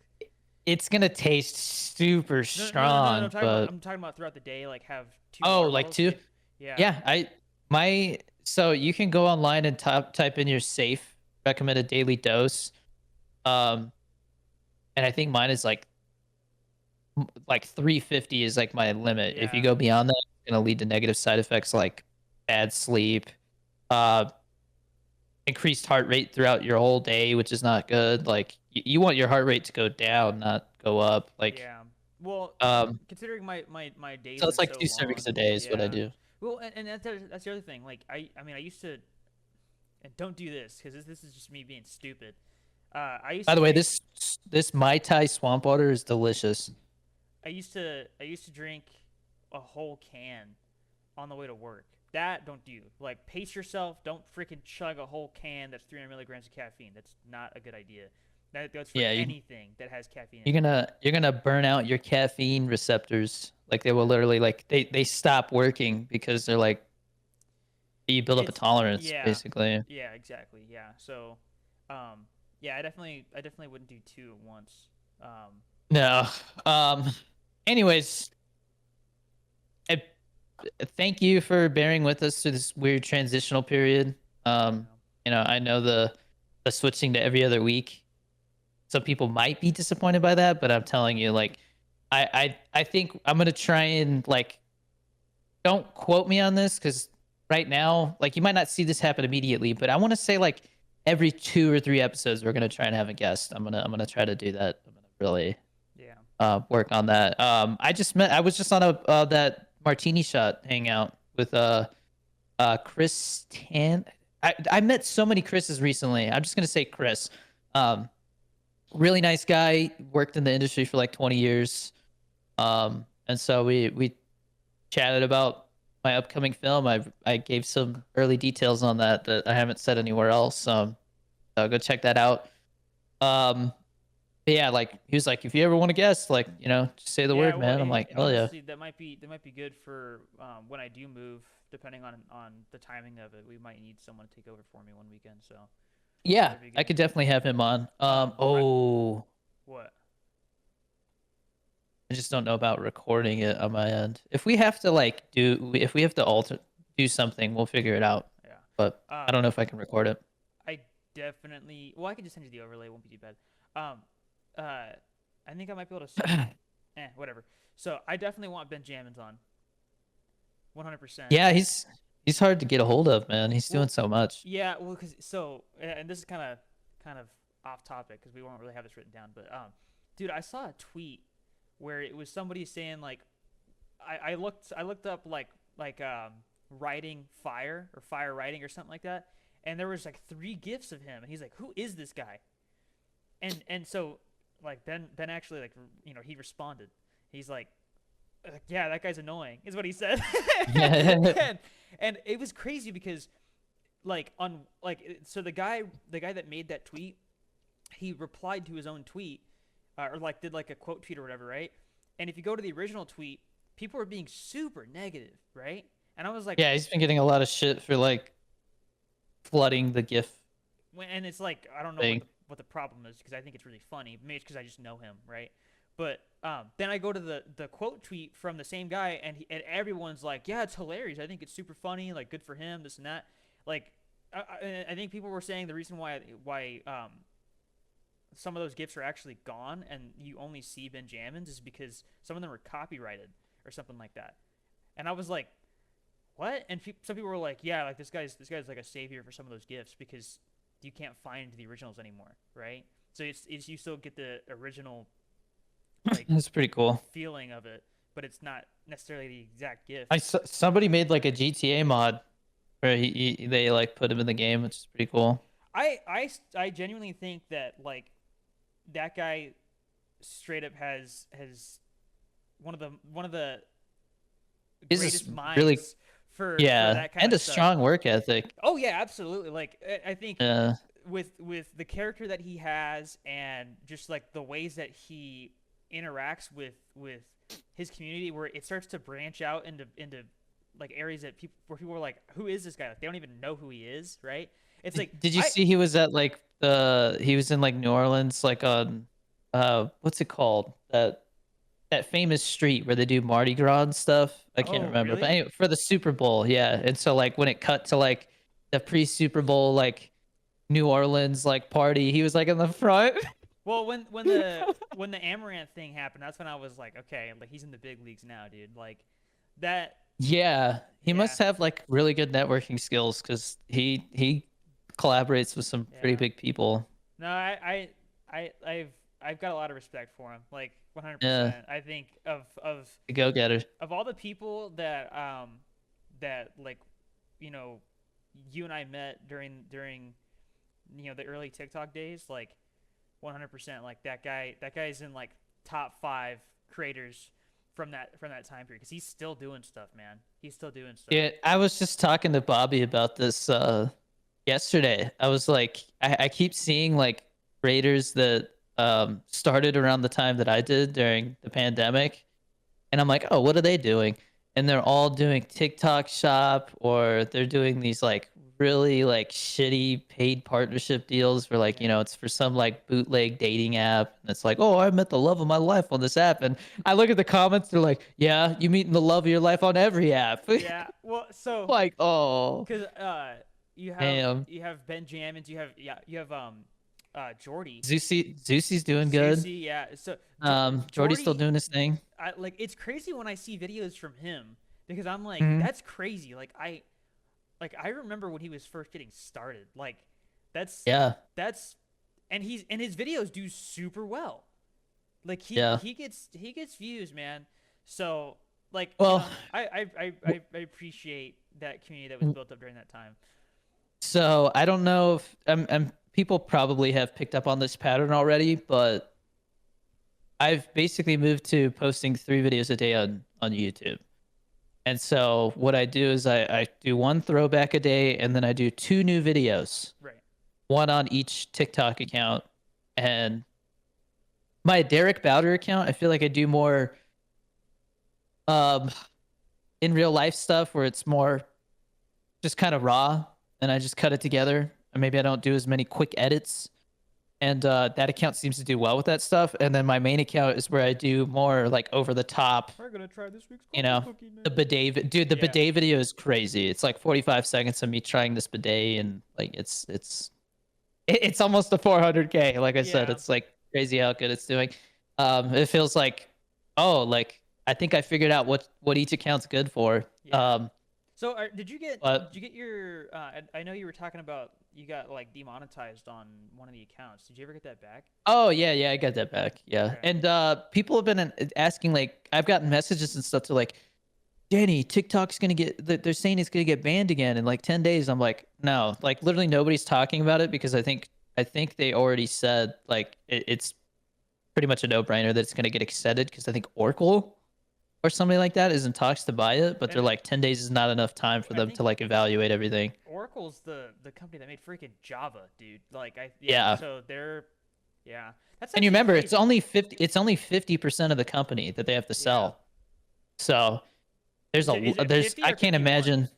it's gonna taste super no, strong, but I'm talking about throughout the day, like have two oh, water like bottles. two? Yeah, yeah, Yeah, my so you can go online and type in your safe recommended daily dose. Um, and I think mine is like 350 is like my limit. If you yeah. go beyond that, it's gonna lead to negative side effects like bad sleep, uh, increased heart rate throughout your whole day, which is not good. Like you want your heart rate to go down, not go up. Like Yeah. Well, um, considering my so days it's are like so two long, servings a day is what I yeah. do. Well, and that's the other thing. Like I mean, I used to, and don't do this because this is just me being stupid. I used By to the way, drink. this Mai Tai swamp water is delicious. I used to drink a whole can on the way to work. That don't do. Like pace yourself. Don't freaking chug a whole can that's 300 milligrams of caffeine. That's not a good idea. That goes for Yeah, anything that has caffeine in you're it. gonna burn out your caffeine receptors. Like they will literally like they stop working because they're like you build up a It's tolerance yeah, basically. yeah, exactly, yeah. So, um, yeah, I definitely wouldn't do two at once. Um, No. Um. Anyways, I, thank you for bearing with us through this weird transitional period. Um. yeah, I know the switching to every other week. Some people might be disappointed by that, but I'm telling you, like, I think I'm gonna try and like don't quote me on this because right now, like you might not see this happen immediately, but I want to say like every 2 or 3 episodes we're gonna try and have a guest. I'm gonna try to do that. I'm gonna really yeah. work on that. I was just on a that martini shot hangout with Chris Tan. I met so many Chris's recently. I'm just gonna say Chris. Um, really nice guy. Worked in the industry for like 20 years. And so we chatted about my upcoming film. I gave some early details on that I haven't said anywhere else. So go check that out. Um, but yeah, like he was like, if you ever want to guest, like just say the Yeah, word, well, man. I'm like, hell yeah, honestly, that might be good for when I do move. Depending on the timing of it, we might need someone to take over for me one weekend. So yeah. that'd be I good. could definitely have him on. I Oh, what? I just don't know about recording it on my end. If we have to if we have to alter do something, we'll figure it out. Yeah. But I Um, don't know if I can record it. I definitely. Well, I can just send you the overlay. It won't be too bad. Um, I think I might be able to send. Whatever. So I definitely want Benjamin's on. 100%. Yeah, he's hard to get a hold of, man. He's doing Well, so much. yeah. Well, cause and this is kind of off topic because we won't really have this written down. But dude, I saw a tweet where it was somebody saying like, I looked up like writing fire or fire writing or something like that, and there was like three gifs of him, and he's like, who is this guy? And so like Ben actually like he responded. He's like, yeah, that guy's annoying, is what he said. and and it was crazy because so the guy that made that tweet, he replied to his own tweet, or like did like a quote tweet or whatever, right? And if you go to the original tweet, people were being super negative, right? And I was like, Yeah, he's been getting a lot of shit for like flooding the GIF and it's like I don't know what thing. the problem is because I think it's really funny. Maybe it's because I just know him, right? But then I go to the quote tweet from the same guy, and everyone's like, yeah, it's hilarious. I think it's super funny. Like, good for him. This and that. Like, I think people were saying the reason why some of those gifts are actually gone and you only see Benjamins is because some of them were copyrighted or something like that. And I was like, what? And some people were like, yeah, like this guy's like a savior for some of those gifts because you can't find the originals anymore, right? So it's you still get the original like That's pretty cool. feeling of it, but it's not necessarily the exact gift. Somebody made like a GTA mod where they like put him in the game, which is pretty cool. I genuinely think that like that guy straight up has one of the He's just greatest really minds for Yeah, that kind and of a stuff. strong work ethic. Oh yeah, absolutely. Like I think Yeah, with the character that he has and just like the ways that he interacts with his community, where it starts to branch out into like areas that people where people are like, who is this guy? Like they don't even know who he is, right? It's like did you I see he was at like he was in like New Orleans, like on what's it called, that famous street where they do Mardi Gras and stuff. I can't oh remember, but really? anyway, for the Super Bowl, yeah. And so like when it cut to like the pre-Super Bowl like New Orleans like party, he was like in the front. Well, when the Amaranth thing happened, that's when I was like, okay, like he's in the big leagues now, dude. Like that, Yeah, he yeah, must have like really good networking skills because he collaborates with some pretty yeah. big people. No, I've got a lot of respect for him, like Yeah, 100%. I think the go-getter. of all the people that like you know you and I met during the early TikTok days, like 100%, like that guy's in like top 5 creators from that time period because he's still doing stuff, man. He's still doing stuff. Yeah, I was just talking to Bobby about this yesterday. I was like, I keep seeing like creators that started around the time that I did during the pandemic, and I'm like, oh, what are they doing? And they're all doing TikTok shop, or they're doing these like really like shitty paid partnership deals where like, Yeah, it's for some like bootleg dating app. And it's like, oh, I met the love of my life on this app. And I look at the comments, they're like, yeah, you meeting the love of your life on every app. yeah. Well, so Like, oh, because you have damn. you have Ben Jammins, you have Jordy, Zeusie's doing good. Zusi, yeah. So Jordy's still Jordy, doing his thing. like it's crazy when I see videos from him because I'm like, Hmm. that's crazy. Like I remember when he was first getting started. Like that's Yeah, that's and his videos do super well. Like yeah. he gets views, man. So like Well, I appreciate that community that was built up during that time. so I don't know if people probably have picked up on this pattern already, but I've basically moved to posting 3 videos a day on YouTube. And so what I do is I do one throwback a day, and then I do 2 new videos, Right. one on each TikTok account. And my Derek Bowder account, I feel like I do more um in real life stuff where it's more just kind of raw, and I just cut it together. And maybe I don't do as many quick edits. And that account seems to do well with that stuff. And then my main account is where I do more like over the top, We're gonna try this week's you coffee know, cookie, man. the bidet. Dude, the Yeah. bidet video is crazy. It's like 45 seconds of me trying this bidet, and like it's almost a 400K. Like I said, Yeah. it's like crazy how good it's doing. It feels like, oh, like I think I figured out what each account's good for. Yeah. So did you get But your? I know you were talking about you got like demonetized on one of the accounts. Did you ever get that back? oh yeah, I got that back. Yeah. Okay. And people have been asking, like, I've gotten messages and stuff to like, Danny, TikTok's gonna get they're saying it's gonna get banned again in like 10 days. I'm like, no, like literally nobody's talking about it because I think they already said like it's pretty much a no-brainer that it's gonna get extended because I think Oracle or somebody like that is in talks to buy it, but they're And like 10 days is not enough time for I them to think like evaluate everything. Oracle's the company that made freaking Java, dude. Like Yeah. So they're yeah. That's And you actually remember crazy. it's only 50% of the company that they have to Yeah. sell. So there's Is it there's 50 I or can't 51? imagine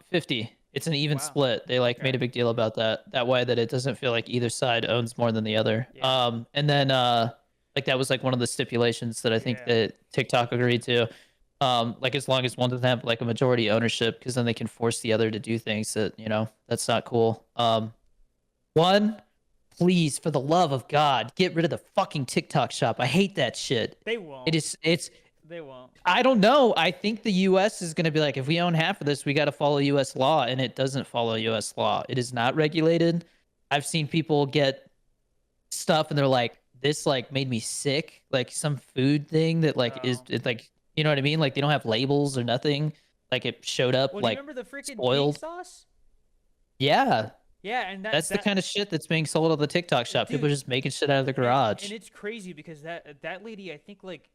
50. It's an even Wow. split. They like Okay. made a big deal about that way that it doesn't feel like either side owns more than the other. Yeah. And then like that was like one of the stipulations that I think Yeah. that TikTok agreed to. Like as long as one doesn't have like a majority ownership, because then they can force the other to do things that, that's not cool. One, please, for the love of God, get rid of the fucking TikTok shop. I hate that shit. They It won't. is it's They won't. I don't know. I think the US is going to be like, if we own half of this, we got to follow US law, and it doesn't follow US law. It is not regulated. I've seen people get stuff and they're like, this like made me sick, like some food thing that like is Oh. it like, you know what I mean? Like they don't have labels or nothing. Like it showed up Well, do you like remember the freaking pig spoiled. sauce? Yeah, Yeah, and that's the kind of shit that's being sold at the TikTok shop. People are dude, just making shit out of the and garage. it's crazy because that lady, I think like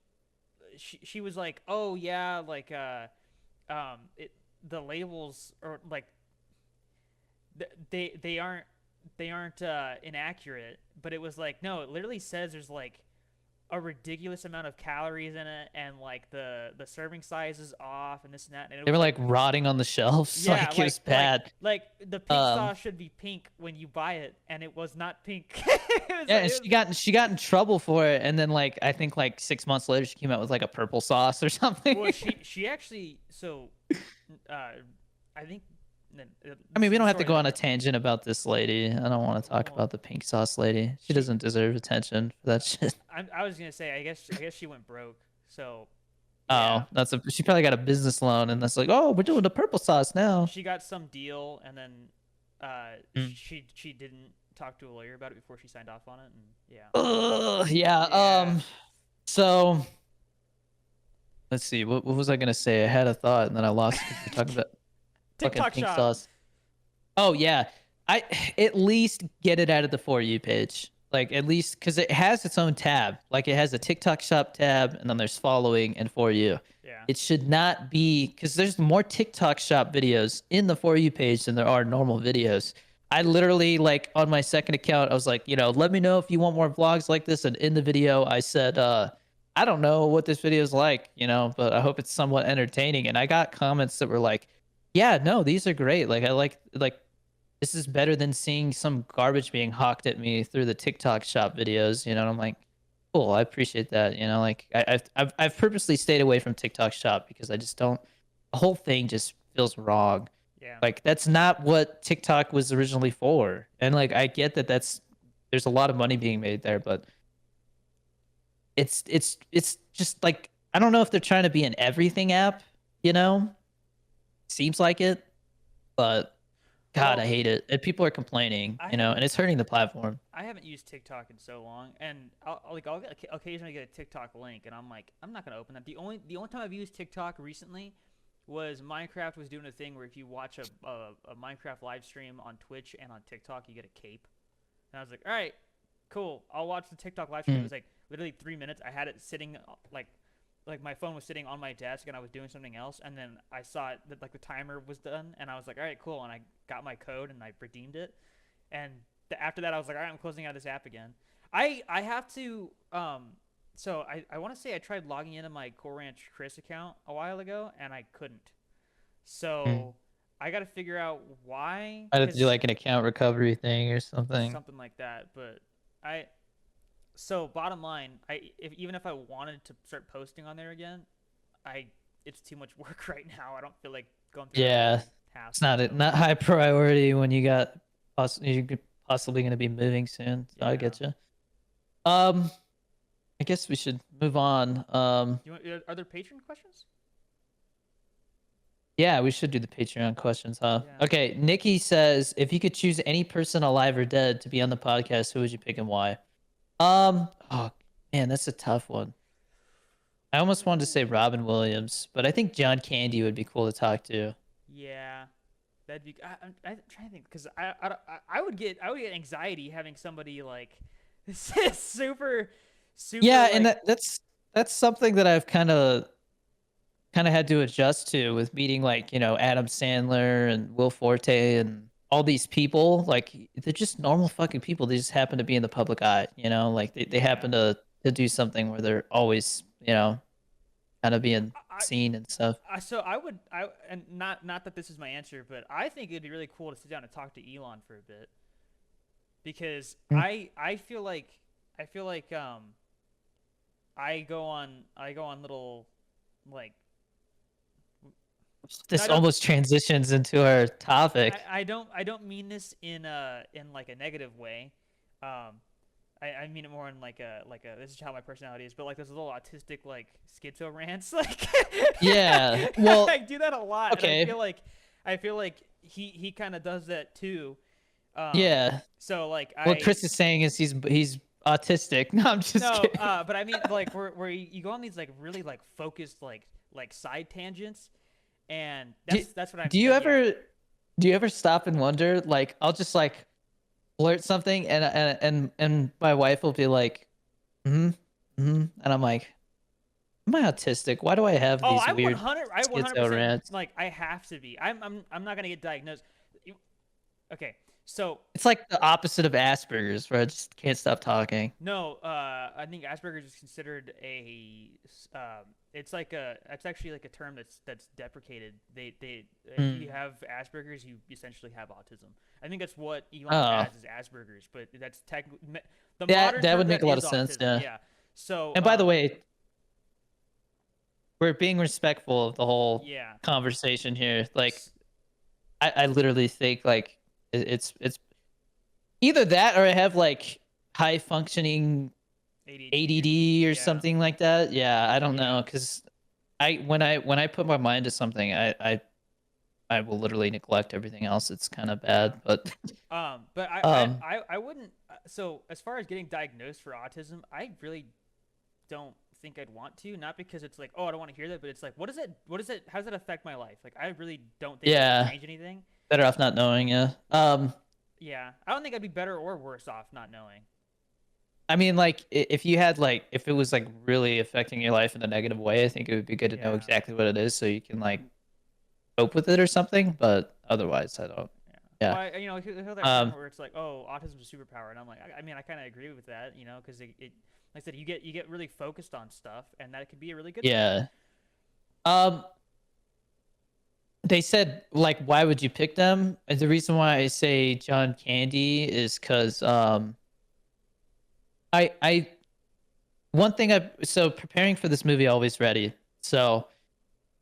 she was like, oh yeah, like the labels are like they aren't inaccurate, but it was like no, it literally says there's like a ridiculous amount of calories in it, and like the serving size is off, and this and that, and it They were was like like rotting on the shelves. yeah, Like it was bad. like the pink Um, sauce should be pink when you buy it, and it was not pink. yeah, and It was, she got in trouble for it, and then like I think like 6 months later she came out with like a purple sauce or something. well, she actually so uh I think I mean, this we is the don't have to story go on that a tangent about this lady. I don't want to talk well about the pink sauce lady. She she doesn't deserve attention for that shit. I was gonna say I guess she went broke, so yeah. Oh, she probably got a business loan, and that's like, oh, we're doing the purple sauce now. She got some deal, and then Mm. she didn't talk to a lawyer about it before she signed off on it, and yeah. Ugh, yeah. Yeah. So let's see. What was I gonna say? I had a thought, and then I lost it because we're talking about fucking TikTok pink shop. sauce. Oh yeah, I at least get it out of the For You page. Like at least because it has its own tab. Like it has a TikTok shop tab, and then there's following and For You. Yeah. It should not be because there's more TikTok shop videos in the For You page than there are normal videos. I literally like on my second account, I was like, let me know if you want more vlogs like this. And in the video, I said, I don't know what this video is like, but I hope it's somewhat entertaining. And I got comments that were like, yeah, no, these are great. Like I like this is better than seeing some garbage being hawked at me through the TikTok shop videos, and I'm like, cool, I appreciate that, like I've purposely stayed away from TikTok shop because I just don't, the whole thing just feels wrong. Yeah. Like that's not what TikTok was originally for. And like I get that there's a lot of money being made there, but it's just like I don't know if they're trying to be an everything app, you know? Seems like it, but God, Well, I hate it. And people are complaining, I and haven't it's hurting the platform. I haven't used TikTok in so long, and occasionally get a TikTok link, and I'm like, I'm not gonna open that. The only time I've used TikTok recently was Minecraft was doing a thing where if you watch a Minecraft live stream on Twitch and on TikTok, you get a cape. And I was like, all right, cool. I'll watch the TikTok live stream. It Mm. was like literally 3 minutes. I had it sitting like my phone was sitting on my desk and I was doing something else, and then I saw it that like the timer was done, and I was like, all right, cool, and I got my code and I redeemed it, and after that I was like, all right, I'm closing out this app again. I have to so I want to say I tried logging into my Core Ranch Chris account a while ago and I couldn't. Mm. So I got to figure out why, I had to do because like an account recovery thing or something. something like that. But I so bottom line, even if I wanted to start posting on there again, I it's too much work right now. I don't feel like going through that Yeah, whole it's hassle. not So not high priority when you got you possibly going to be moving soon. So I yeah. get you. Um, I guess we should move on. Are there Patreon questions? Yeah, we should do the Patreon questions, huh? Yeah. Okay, Nikki says if you could choose any person alive or dead to be on the podcast, who would you pick and why? Oh man, that's a tough one. I almost wanted to say Ooh. Robin Williams, but I think John Candy would be cool to talk to. Yeah. That'd be. I'm trying to think because I would get anxiety having somebody like super super Yeah, and like that's something that I've kind of had to adjust to with meeting like, Adam Sandler and Will Forte and all these people. Like they're just normal fucking people. They just happen to be in the public eye, like they yeah. happen to do something where they're always, kind of being I, seen and stuff. so I would I and not that this is my answer, but I think it'd be really cool to sit down and talk to Elon for a bit because Mm. I feel like I go on little like This I don't almost transitions into our topic. I don't mean this in like a negative way. Um, I mean it more in like a this is how my personality is, but like there's a little autistic like schizo rants like Yeah. Well, I do that a lot, and okay. I feel like he kind of does that too. Um, Yeah. so like What I Chris is saying is he's autistic. No, I'm just no, kidding. but I mean like where you go on these like really like focused like side tangents, and Do, that's what I'm do you that, yeah. ever do you ever stop and wonder, like I'll just like blurt something, and my wife will be like, mm-hmm, mm-hmm, and I'm like, Am I autistic? Why do I have Oh, these weird I schizo 100% rants? like I have to be. I'm not gonna get diagnosed. Okay, so It's like the opposite of Asperger's, where I just can't stop talking. no, I think Asperger's is considered it's like it's actually like a term that's deprecated. If you Hmm. have Asperger's, you essentially have autism. I think that's what Elon Oh, has is Asperger's, but that's the that modern that term would for make that a lot is of sense. autism. Yeah. Yeah. So, And by the way, we're being respectful of the whole yeah, conversation here. Like, S- I literally think like it's either that or I have like high functioning ADHD. ADD or Yeah, something like that. Yeah, I don't yeah. know because when I put my mind to something, I will literally neglect everything else. It's kind of Yeah. bad, but But um, I wouldn't. So as far as getting diagnosed for autism, I really don't think I'd want to. Not because it's like, oh, I don't want to hear that, but it's like, what is it? What is it? How does that affect my life? Like, I really don't think that would yeah, change anything. better off not knowing. Yeah. Yeah, I don't think I'd be better or worse off not knowing. I mean, like, if you had like, if it was like really affecting your life in a negative way, I think it would be good to know Yeah, exactly what it is so you can like cope with it or something. But otherwise, I don't. yeah. Yeah. Well, you know, hear that Um. argument where it's like, oh, autism's a superpower, and I'm like, I mean, I kind of agree with that, you know, because like I said, you get really focused on stuff, and that could be a really good thing. Yeah. Um. They said like, why would you pick them? And the reason why I say John Candy is because I one thing I so preparing for this movie always ready. So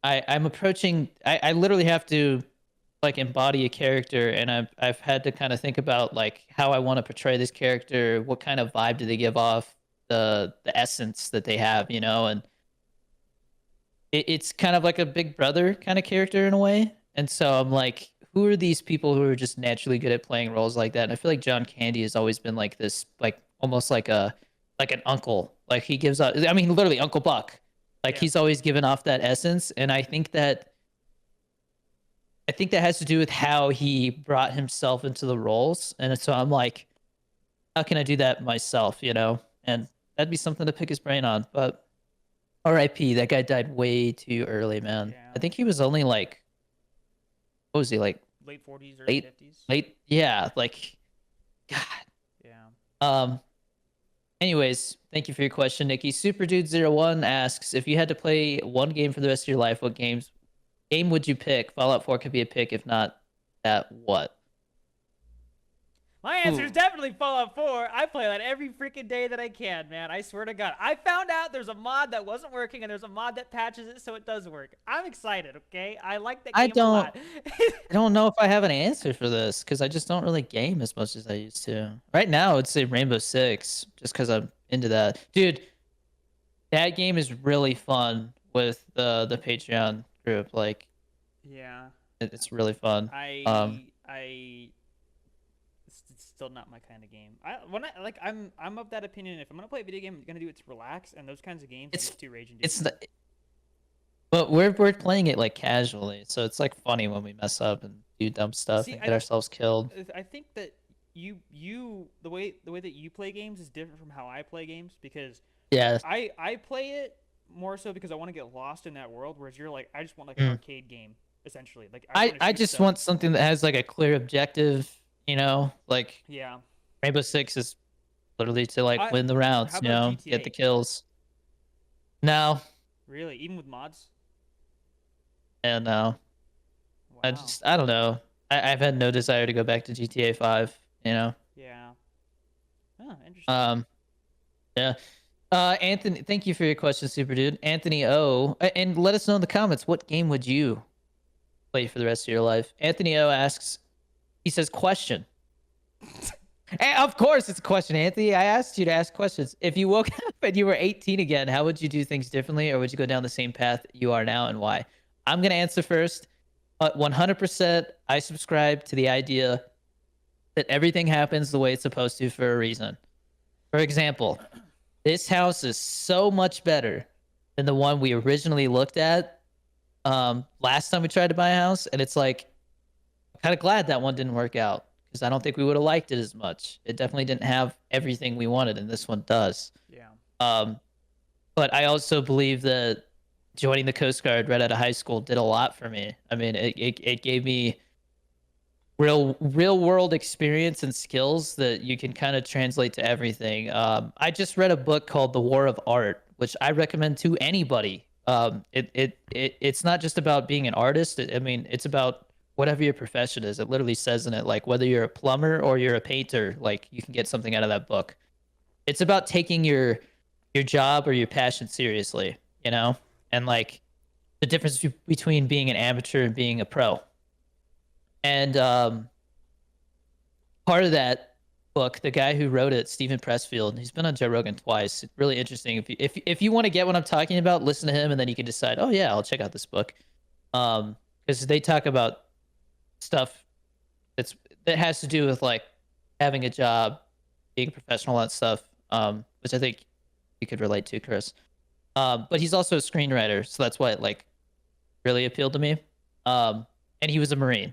I'm approaching. I literally have to like embody a character, and I've had to kind of think about like how I want to portray this character. What kind of vibe do they give off? The essence that they have, and it's kind of like a big brother kind of character in a way. And so I'm like, who are these people who are just naturally good at playing roles like that? And I feel like John Candy has always been like this, like almost like an uncle. Like he gives up. I mean, literally Uncle Buck. Like Yeah, he's always given off that essence, and I think that has to do with how he brought himself into the roles. And so I'm like, how can I do that myself? And that'd be something to pick his brain on. But R.I.P. That guy died way too early, man. yeah. I think he was only like, what was he like, Late 40s, early late, 50s. late? Yeah, like, God. Yeah. Um. Anyways, thank you for your question, Nikki. Super Dude 01 asks if you had to play one game for the rest of your life, what game would you pick? Fallout 4 could be a pick. If not, that what? My answer is Ooh. definitely Fallout 4. I play that every freaking day that I can, man. I swear to God. I found out there's a mod that wasn't working, and there's a mod that patches it so it does work. I'm excited, okay? I like that I game a don't lot. I don't know if I have an answer for this because I just don't really game as much as I used to. Right now, I'd say Rainbow Six just because I'm into that. Dude, that game is really fun with the Patreon group. Like, Yeah. it's really fun. I it's still not my kind of game. I'm of that opinion. If I'm gonna play a video game, I'm gonna do it to relax, and those kinds of games are It's just too rage it's inducing. but we're playing it like casually, so it's like funny when we mess up and do dumb stuff See, and get ourselves killed. I think that the way that you play games is different from how I play games because Yeah. I play it more so because I want to get lost in that world, whereas you're like I just want like an Mm. arcade game essentially. Like I just I want to I shoot just stuff. want something that has like a clear objective. Like Yeah. Rainbow Six is literally to like I win the How rounds. about Get the GTA? kills. No, Really? Even with mods? and no. Wow. I don't know. I've had no desire to go back to GTA 5. Yeah. Oh, interesting. Um, yeah. Anthony, thank you for your question, Super Dude. Anthony O, and let us know in the comments what game would you play for the rest of your life. Anthony O asks, he says, question. And of course, it's a question, Anthony. I asked you to ask questions. If you woke up and you were 18 again, how would you do things differently, or would you go down the same path you are now, and why? I'm gonna answer first, but 100%, I subscribe to the idea that everything happens the way it's supposed to for a reason. For example, this house is so much better than the one we originally looked at last time we tried to buy a house, and it's like I'm kind of glad that one didn't work out because I don't think we would have liked it as much. It definitely didn't have everything we wanted, and this one does. Yeah. Um, but I also believe that joining the Coast Guard right out of high school did a lot for me. I mean, it gave me real world experience and skills that you can kind of translate to everything. I just read a book called The War of Art, which I recommend to anybody. It's not just about being an artist. I mean, it's about whatever your profession is. It literally says in it, like whether you're a plumber or you're a painter, like you can get something out of that book. It's about taking your job or your passion seriously, you know, and like the difference between being an amateur and being a pro. And part of that book, the guy who wrote it, Stephen Pressfield, he's been on Joe Rogan twice. It's really interesting. If you want to get what I'm talking about, listen to him, and then you can decide. Oh yeah, I'll check out this book. Because they talk about stuff that has to do with like having a job, being a professional, all that stuff. Which I think you could relate to, Chris. But he's also a screenwriter, so that's why it like really appealed to me. And he was a Marine.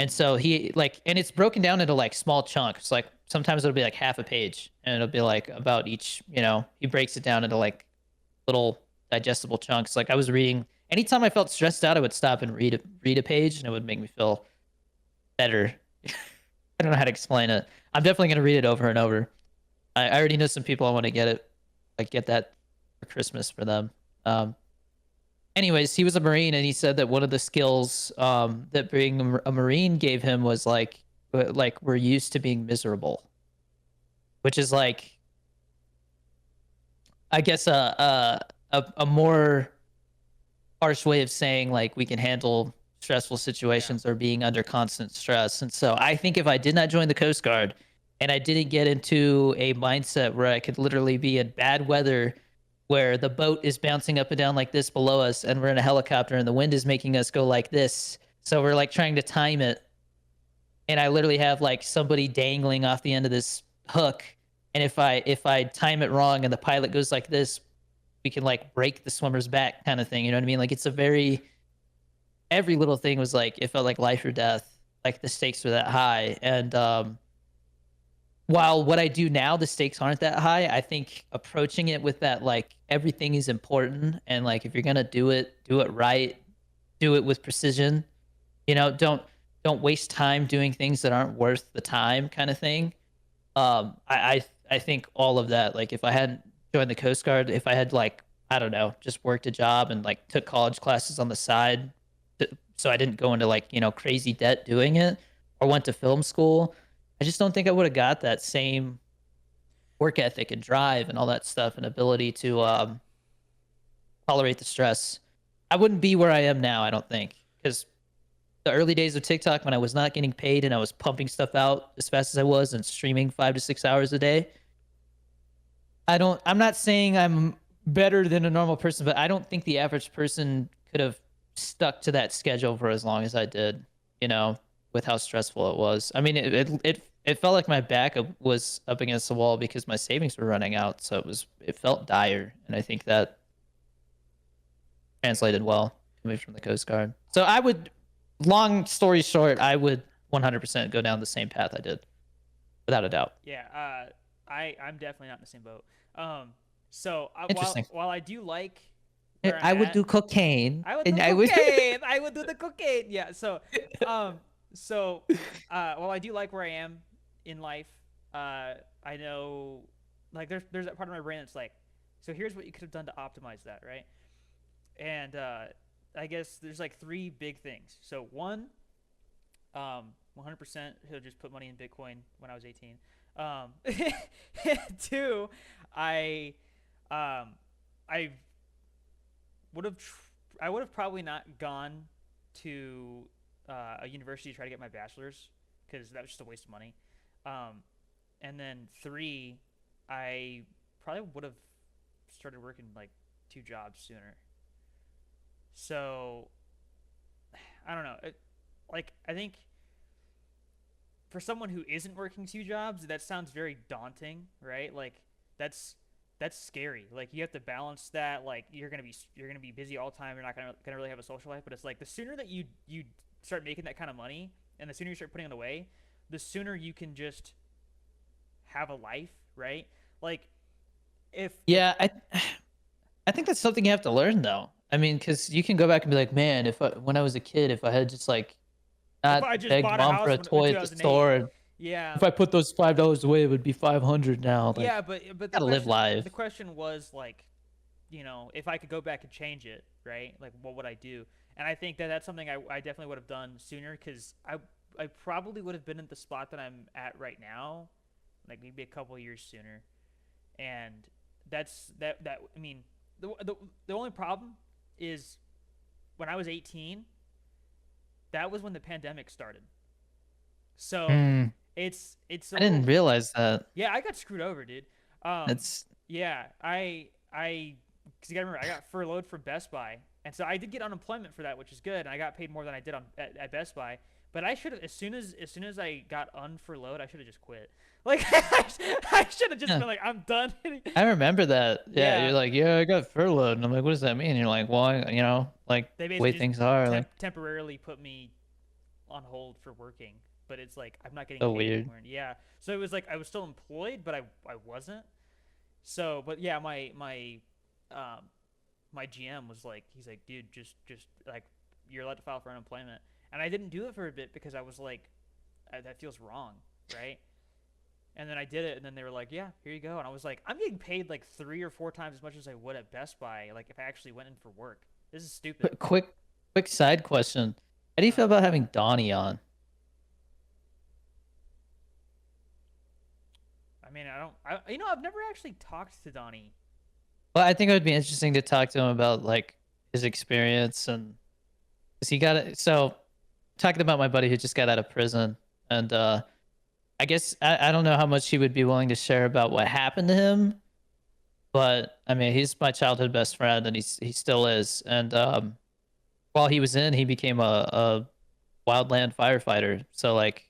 And so he like, and it's broken down into like small chunks. Like sometimes it'll be like half a page and it'll be like about each, he breaks it down into like little digestible chunks. Like I was reading, anytime I felt stressed out, I would stop and read a page and it would make me feel better. I don't know how to explain it. I'm definitely going to read it over and over. I already know some people I want to get it, like get that for Christmas for them. Um, Anyways, he was a Marine, and he said that one of the skills that being a Marine gave him was like we're used to being miserable, which is like I guess a more harsh way of saying like we can handle stressful Yeah. situations or being under constant stress. And so I think if I did not join the Coast Guard and I didn't get into a mindset where I could literally be in bad weather where the boat is bouncing up and down like this below us and we're in a helicopter and the wind is making us go like this. So we're like trying to time it and I literally have like somebody dangling off the end of this hook and if I time it wrong and the pilot goes like this, we can like break the swimmer's back kind of thing, you know what I mean? Like it's a very every little thing was like it felt like life or death. Like the stakes were that high. And while what I do now, the stakes aren't that high, I think approaching it with that like everything is important and like if you're gonna do it right, do it with precision. Don't waste time doing things that aren't worth the time kind of thing. I think all of that, like if I hadn't joined the Coast Guard, if I had like, I don't know, just worked a job and like took college classes on the side, so I didn't go into like, crazy debt doing it or went to film school, I just don't think I would have got that same work ethic and drive and all that stuff and ability to Yeah. tolerate the stress. I wouldn't be where I am now, I don't think, because the early days of TikTok when I was not getting paid and I was pumping stuff out as fast as I was and streaming 5 to 6 hours a day. I'm not saying I'm better than a normal person, but I don't think the average person could have stuck to that schedule for as long as I did, you know, with how stressful it was. I mean, it felt like my back was up against the wall because my savings were running out. So it felt dire. And I think that translated well coming from the Coast Guard. So long story short, I would 100% go down the same path I did without a doubt. Yeah. I'm definitely not in the same boat. So Interesting. while I do like where I'm I would at, do cocaine I would do and I would. cocaine. I would do the cocaine. Yeah. Um, so, while I do like where I am in life, I know, like, there's that part of my brain that's like, so here's what you could have done to optimize that, right? And I guess there's like three big things. So one, 100% he'll just put money in Bitcoin when I was 18. Um, two, I, um, I would have I would have probably not gone to a university to try to get my bachelor's because that was just a waste of money. Um, and then three, I probably would have started working like two jobs sooner. So I don't know. Like I think for someone who isn't working two jobs, that sounds very daunting, right? Like that's that's scary. Like you have to balance that. Like you're gonna be busy all the time. You're not gonna really have a social life. But it's like the sooner that you start making that kind of money, and the sooner you start putting it away, the sooner you can just have a life, right? Like if Yeah, I think that's something you have to learn though. I mean, because you can go back and be like, man, if I when I was a kid, if I had just like If not I just begged bought a mom for house a in toy at the 2008, store, and yeah, if I put those $5 away, it would be 500 now. Like, yeah, but gotta live life. the question was like, if I could go back and change it, right? Like, what would I do? And I think that that's something I definitely would have done sooner because I probably would have been in the spot that I'm at right now, like maybe a couple years sooner. And that I mean, the only problem is when I was 18, that was when the pandemic started. So Hmm. it's I a didn't little realize that. yeah, I got screwed over, dude. Um, It's yeah, because you gotta remember, I got furloughed from Best Buy, and so I did get unemployment for that, which is good. And I got paid more than I did at Best Buy. But I should have, as soon as I got unfurloughed, I should have just quit. Like I should have just yeah. been like, I'm done. I remember that. Yeah, you're Yeah, like, yeah, I got furloughed, and I'm like, what does that mean? You're like, well, like they the way basically just things are, like, temporarily put me on hold for working, but it's like I'm not getting so paid weird. anymore. Yeah, so it was like I was still employed, but I wasn't. So, but yeah, um my GM was like, he's like, dude, just like you're allowed to file for unemployment, and I didn't do it for a bit because I was like, that feels wrong, right? And then I did it, and then they were like, yeah, here you go, and I was like, I'm getting paid like 3 or 4 times as much as I would at Best Buy, like if I actually went in for work. This is stupid. Quick side question. How do you Huh. feel about having Donnie on? I mean, I've never actually talked to Donnie. Well, I think it would be interesting to talk to him about like his experience, and because he got it. So talking about my buddy who just got out of prison, and I guess I don't know how much he would be willing to share about what happened to him, but I mean he's my childhood best friend, and he still is. And while he was in, he became a wildland firefighter. So like,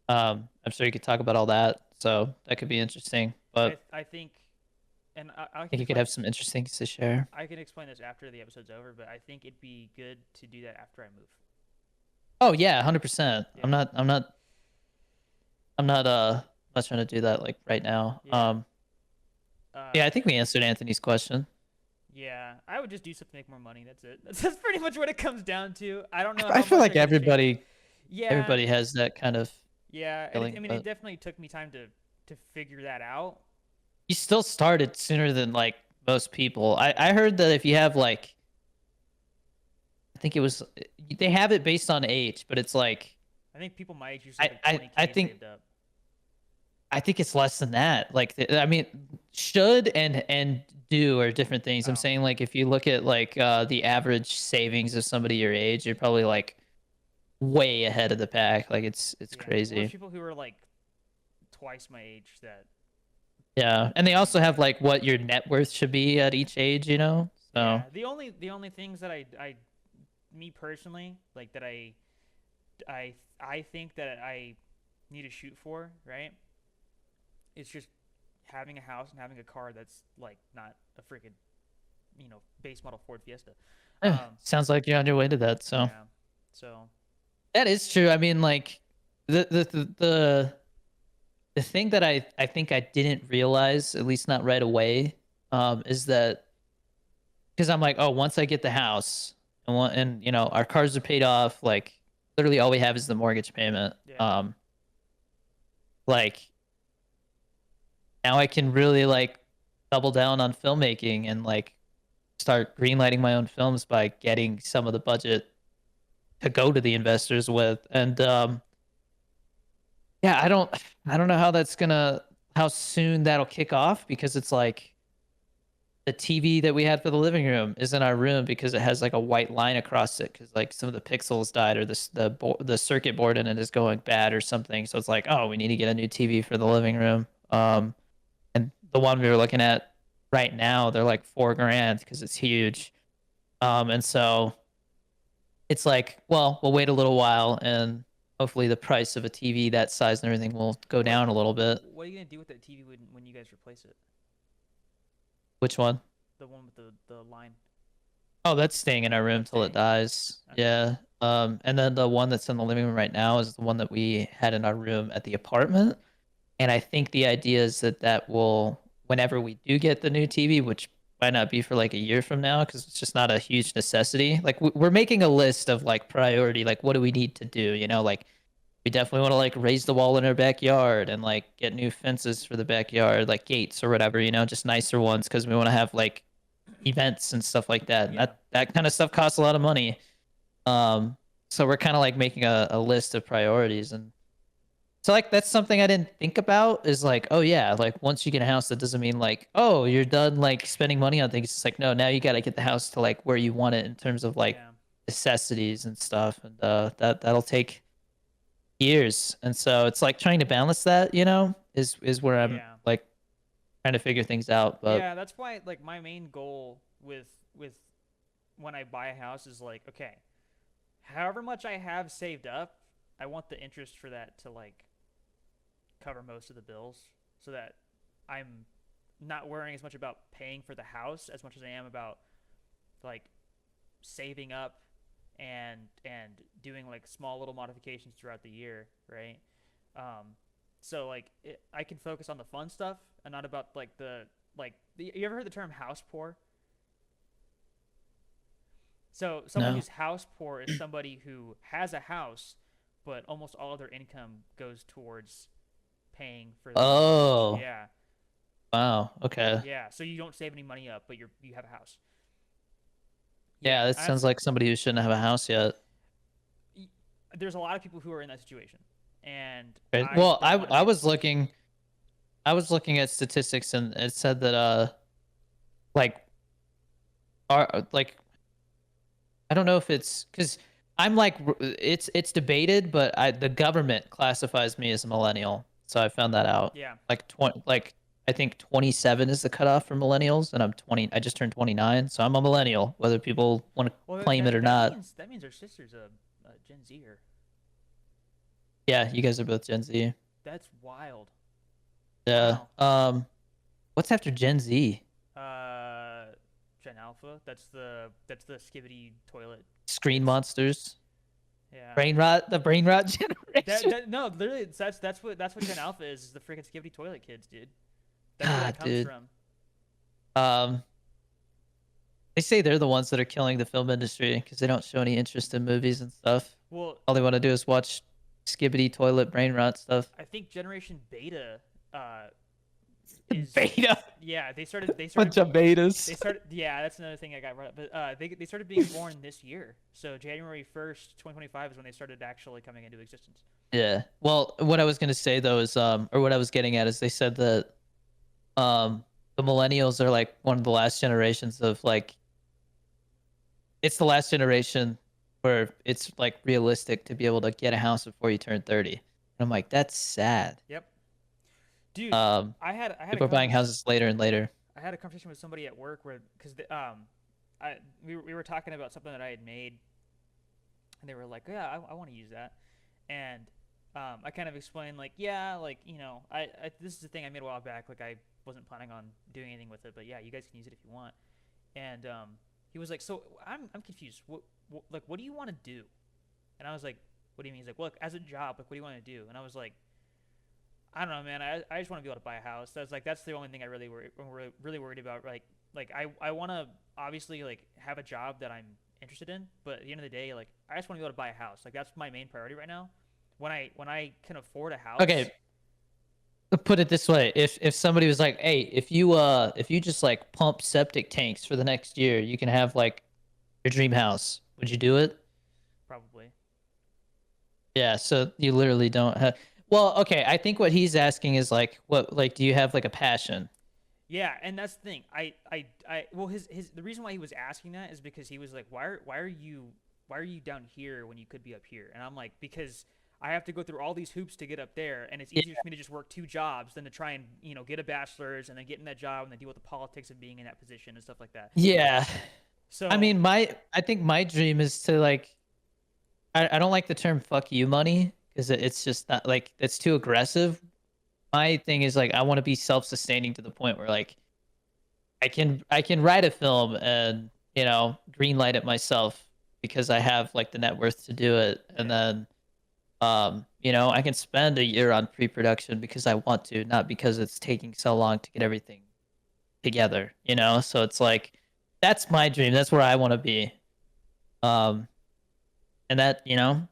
I'm sure you could talk about all that. So that could be interesting. But I think, and I think you could have some interesting things to share. I can explain this after the episode's over, but I think it'd be good to do that after I move. Oh yeah, 100%. Yeah, I'm not trying to do that like right now. yeah, Yeah, uh, I think we answered Anthony's question. yeah. I would just do something to make more money. That's it. That's pretty much what it comes down to. I don't know I how feel much like I could change. Yeah, everybody has that kind of yeah. feeling, I mean, it but definitely took me time to figure that out. you still started sooner than like most people. I heard that if you have like, I think it was, they have it based on age, but it's like I think people my age usually have like I 20K think saved up. it's less than that. Like, I mean, should and do are different things. I'm Oh, saying like if you look at like the average savings of somebody your age, you're probably like way ahead of the pack. Like it's yeah. Well, there's crazy. people who are like twice my age that. Yeah, and they Yeah. also have like what your net worth should be at each age, you know? So Yeah. The only things that me personally, like that I think that I need to shoot for, right? It's just having a house and having a car that's like not a freaking, base model Ford Fiesta. sounds like you're on your way to that. So Yeah. So, that is true. I mean, like the thing that I think I didn't realize, at least not right away, is that because I'm like, oh, once I get the house and our cars are paid off, like literally all we have is the mortgage payment. yeah. Like now I can really like double down on filmmaking and like start greenlighting my own films by getting some of the budget to go to the investors with. And yeah, I don't know how soon that'll kick off, because it's like the TV that we had for the living room is in our room because it has like a white line across it because like some of the pixels died, or the circuit board in it is going bad or something. So it's like, oh, we need to get a new TV for the living room. And the one we were looking at right now, they're like 4 grand because it's huge. And so it's like, well, we'll wait a little while, and hopefully the price of a TV that size and everything will go What down a little bit. What are you gonna do with that TV when you guys replace it? Which one? The one with the line. Oh, that's staying in our room till it Staying. dies. Okay. Yeah. And then the one that's in the living room right now is the one that we had in our room at the apartment. And I think the idea is that will, whenever we do get the new TV, which might not be for like a year from now because it's just not a huge necessity. Like we're making a list of like priority, like what do we need to do? You know, like we definitely want to like raise the wall in our backyard and like get new fences for the backyard, like gates or whatever. You know, just nicer ones because we want to have like events and stuff like that. And Yeah. that kind of stuff costs a lot of money. Um, so we're kind of like making a list of priorities and so like that's something I didn't think about is like, oh yeah, like once you get a house, that doesn't mean like, oh, you're done like spending money on things. It's like, no, now you gotta get the house to like where you want it in terms of like Yeah. necessities and stuff. And that'll take years. And so it's like trying to balance that, you know, is where I'm Yeah. like trying to figure things out. But Yeah, that's why like my main goal with when I buy a house is like, okay, however much I have saved up, I want the interest for that to like cover most of the bills so that I'm not worrying as much about paying for the house as much as I am about like saving up and doing like small little modifications throughout the year, right? So like I can focus on the fun stuff and not about like you ever heard the term house poor? So someone no. who's house poor is somebody who has a house, but almost all of their income goes towards paying for the mortgage. Oh, Yeah, wow. Okay. yeah. So you don't save any money up, but you have a house. Yeah, Yeah, that that's sounds like somebody who shouldn't have a house yet. there's a lot of people who are in that situation, and Right. I Well, don't want to be I in that was situation. looking at statistics and it said that like are like I don't know if it's because I'm like it's debated, but the government classifies me as a millennial, so I found that out. Yeah. Like 20, like I think 27 is the cutoff for millennials, and I'm 20. I just turned 29, so I'm a millennial, whether people want to Well, claim it or not. that means our sister's a Gen Zer. Yeah, you guys are both Gen Z. That's wild. Yeah. Wow. What's after Gen Z? Uh, Gen Alpha. That's the skibidi toilet Screen kids. monsters, Yeah. brain rot, the brain rot generation. That no, literally, that's what Gen Alpha is the freaking skibidi toilet kids, dude. That's where God, that comes dude. from. Um, they say they're the ones that are killing the film industry because they don't show any interest in movies and stuff. Well, All they want to do is watch skibbity toilet brain rot stuff. I think Generation Beta uh is Beta, yeah, bunch of betas. they started yeah, that's another thing I got right up. But they started being born this year. So January 1st, 2025 is when they started actually coming into existence. Yeah. Well, what I was gonna say though is or what I was getting at is they said that the millennials are like one of the last generations of like it's the last generation where it's like realistic to be able to get a house before you turn 30. And I'm like, that's sad. Yep. Dude, Um, I had a People are buying conversation houses later and later. I had a conversation with somebody at work where cuz we were talking about something that I had made and they were like, "Yeah, I want to use that." And I kind of explained like, "Yeah, like, you know, this is the thing I made a while back, like I wasn't planning on doing anything with it, but yeah, you guys can use it if you want." And he was like, "So I'm confused. What do you want to do?" And I was like, "What do you mean?" He's like, "Well, look, as a job, like, what do you want to do?" And I was like, "I don't know, man. I just want to be able to buy a house. That's like that's the only thing I really worried about. Like I want to obviously like have a job that I'm interested in, but at the end of the day, like I just want to be able to buy a house. Like that's my main priority right now. When I can afford a house, Okay, put it this way: if somebody was like, "Hey, if you just like pump septic tanks for the next year, you can have like your dream house," would you do it? probably. Yeah. So you literally don't have. Well, okay. I think what he's asking is like, what like do you have like a passion? Yeah, and that's the thing. Well, his the reason why he was asking that is because he was like, why are you down here when you could be up here? And I'm like, because I have to go through all these hoops to get up there, and it's Yeah. easier for me to just work two jobs than to try and get a bachelor's and then get in that job and then deal with the politics of being in that position and stuff like that. Yeah. I So mean, I think my dream is to like I don't like the term "fuck you" money because it's just not like it's too aggressive. My thing is like I want to be self-sustaining to the point where like I can write a film and you know green light it myself because I have like the net worth to do it, and yeah, then you know I can spend a year on pre-production because I want to, not because it's taking so long to get everything together, you know? So it's like that's my dream. That's where I want to be. Um and that, you know,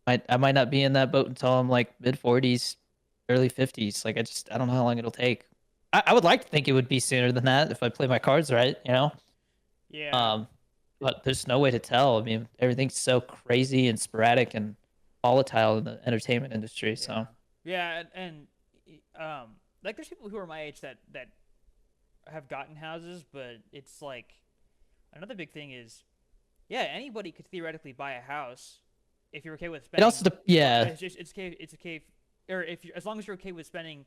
I might not be in that boat until I'm like mid 40s, early 50s. Like I don't know how long it'll take. I would like to think it would be sooner than that if I play my cards right, you know? Yeah, Um but there's no way to tell. I mean, everything's so crazy and sporadic and volatile in the entertainment industry. So yeah, yeah, like there's people who are my age that have gotten houses, but it's like another big thing is, yeah, anybody could theoretically buy a house if you're okay with it spending. also yeah. It's okay, or if you, as long as you're okay with spending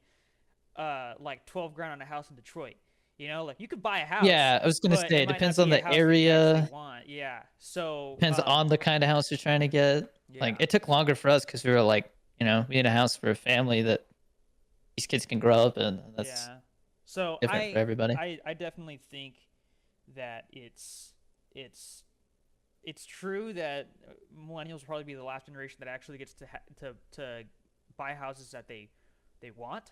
like 12 grand on a house in Detroit. You know, like you could buy a house, Yeah, I was gonna but say it it might depends not on be a the house that you actually area, want. Yeah. So, depends on the kind of house you're trying to get. Like yeah, it took longer for us because we were like, you know, we had a house for a family that these kids can grow up in, and that's yeah. So different for everybody. I definitely think that it's it's true that millennials will probably be the last generation that actually gets to buy houses that they want.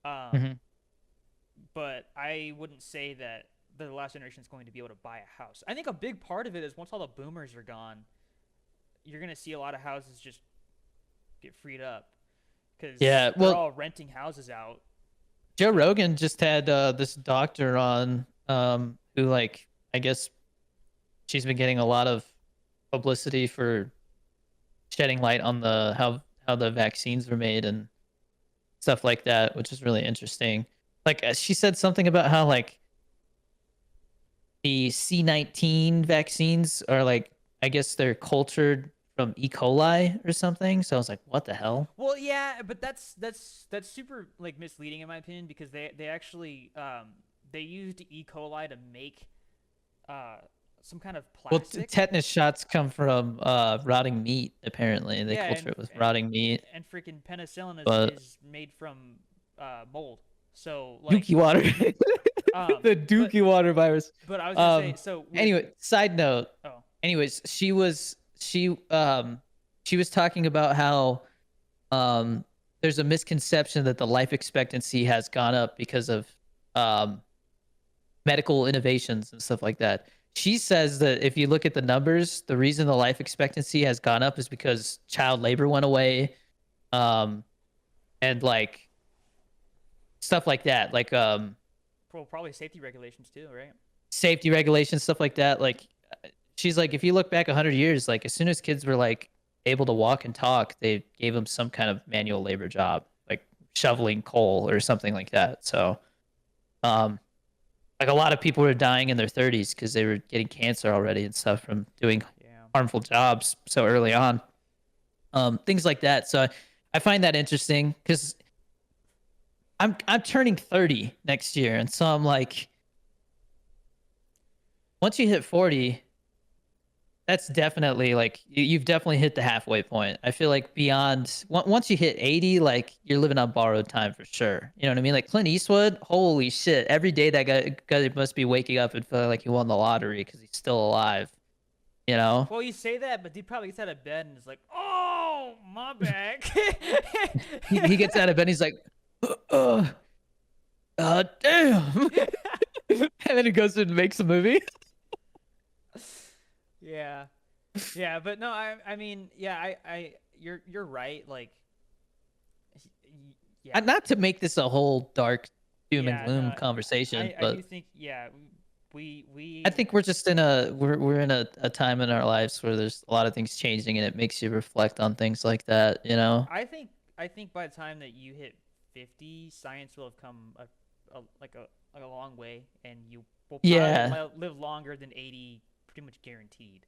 Um, Hmm. but I wouldn't say that the last generation is going to be able to buy a house. I think a big part of it is once all the boomers are gone, you're gonna see a lot of houses just get freed up because Yeah, they're well, all renting houses out. Joe So Rogan just had this doctor on, who like I guess she's been getting a lot of publicity for shedding light on the how the vaccines were made and stuff like that, which is really interesting. Like she said something about how like the C-19 vaccines are like I guess they're cultured from E. coli or something. So I was like, what the hell? well, yeah, but that's super like misleading in my opinion because they actually they used E. coli to make uh some kind of Well, plastic. tetanus shots come from rotting meat. Apparently, they Yeah, culture it with rotting meat. and freaking penicillin But is made from mold. So like Dookie water, um the but Dookie water virus. but I was gonna say Um. so with Anyway, side note. oh Anyways, she was talking about how um there's a misconception that the life expectancy has gone up because of um medical innovations and stuff like that. She says that if you look at the numbers, the reason the life expectancy has gone up is because child labor went away, um, and like stuff like that, like well, probably safety regulations too, right? safety regulations, stuff like that. Like she's like, if you look back 100 years, like as soon as kids were like able to walk and talk, they gave them some kind of manual labor job, like shoveling coal or something like that. So, um, like a lot of people were dying in their 30s because they were getting cancer already and stuff from doing Yeah. harmful jobs so early on. Things like that. So I find that interesting because I'm turning 30 next year, and so I'm like, once you hit 40, that's definitely like you've definitely hit the halfway point. I feel like beyond once you hit 80, like you're living on borrowed time for sure. You know what I mean? Like Clint Eastwood, holy shit! Every day that guy must be waking up and feeling like he won the lottery because he's still alive. You know? Well, you say that, but he probably gets out of bed and is like, "Oh, my back." He gets out of bed, and he's like, uh, damn, and then he goes and makes a movie. Yeah, yeah, but no, I mean, yeah, you're right. Like, yeah, Not to make this a whole dark doom and yeah, no, gloom conversation, I do but think, yeah, I we, think we're just in we're in a time in our lives where there's a lot of things changing and it makes you reflect on things like that, you know? I think by the time that you hit 50, science will have come a long way, and you will probably Yeah. live longer than 80, pretty much guaranteed.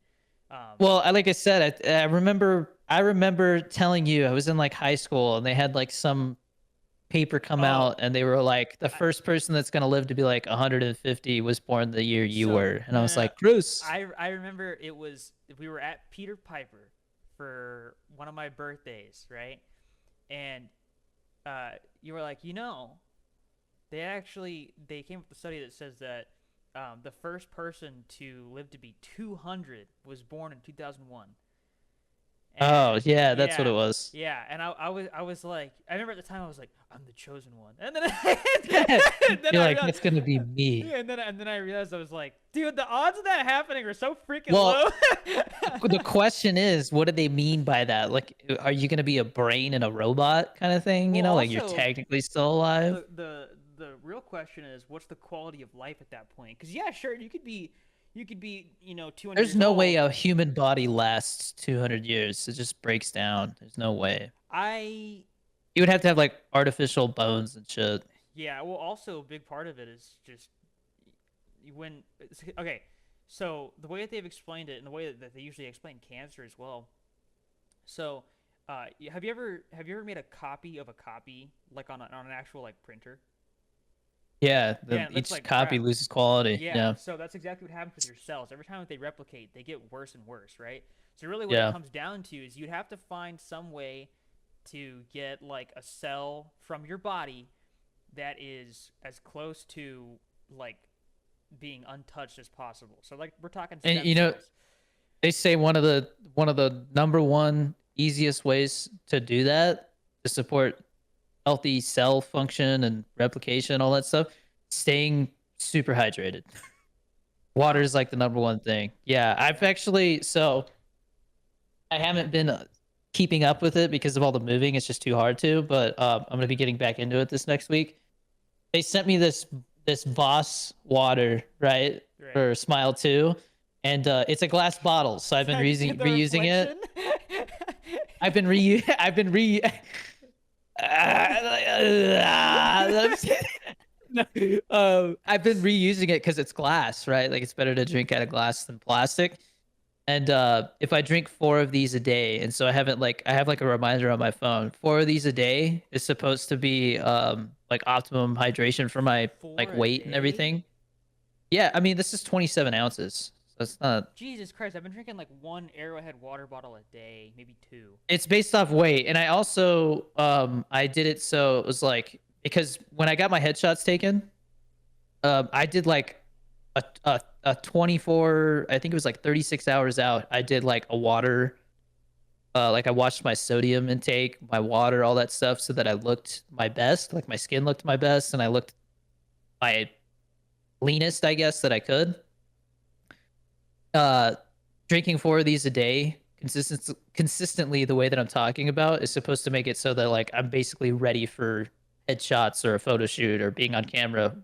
Well, like I said, I remember telling you I was in like high school and they had like some paper come out Oh, and they were like the I, first person that's going to live to be like 150 was born the year you so were. And I no, was no, no. like, Bruce. I remember it was we were at Peter Piper for one of my birthdays, right? And you were like, they came up with a study that says that the first person to live to be 200 was born in 2001, Oh, And yeah, that's what it yeah, was. yeah, and I was like, I remember at the time I was like, I'm the chosen one, and then then You're I like, realized, that's gonna be me. yeah, and then I realized I was like, dude, the odds of that happening are so freaking Well, low. the question is, what do they mean by that? Like, are you gonna be a brain in a robot kind of thing? Well, Like you're also technically still alive. the real question is, what's the quality of life at that point? Because yeah, sure, you could be 200 There's years no way old. a human body lasts 200 years. It just breaks down. There's no way. I You would have to have like artificial bones and shit. Yeah, well, also a big part of it is just when okay, so the way that they've explained it and the way that they usually explain cancer as well. So, have you ever made a copy of a copy like on an actual like printer? Yeah, Yeah, it looks each like copy crap. loses quality. Yeah, Yeah, so that's exactly what happens with your cells. Every time that they replicate, they get worse and worse, right? So really what it yeah. comes down to is you'd have to find some way to get like a cell from your body that is as close to like being untouched as possible. So like we're talking And stem cells. they say one of the number one easiest ways to do that to support healthy cell function and replication, all that stuff, staying super hydrated. Water Wow. is like the number one thing. Yeah, I've Okay. actually so I haven't been keeping up with it because of all the moving. It's just too hard to. But I'm gonna be getting back into it this next week. They sent me this Voss water, right, Right. for Smile 2, and it's a glass bottle, so I've So been I can see the reusing it. reflection. I've been re No, I've been reusing it because it's glass, right? Like it's better to drink out of glass than plastic. And if I drink 4 of these a day, and so I have like a reminder on my phone, 4 of these a day is supposed to be like optimum hydration for my like Four a weight and day? everything. Yeah, I mean this is 27 ounces. So it's not. Jesus Christ, I've been drinking like one Arrowhead water bottle a day, maybe two. It's based off weight, and I also I did it so it was like because when I got my headshots taken, I did like a 24, I think it was like 36 hours out. I did like a water, like I watched my sodium intake, my water, all that stuff, so that I looked my best, like my skin looked my best, and I looked my leanest, I guess, that I could. Uh, Drinking 4 of these a day, consistently, the way that I'm talking about, is supposed to make it so that like I'm basically ready for headshots or a photo shoot or being on camera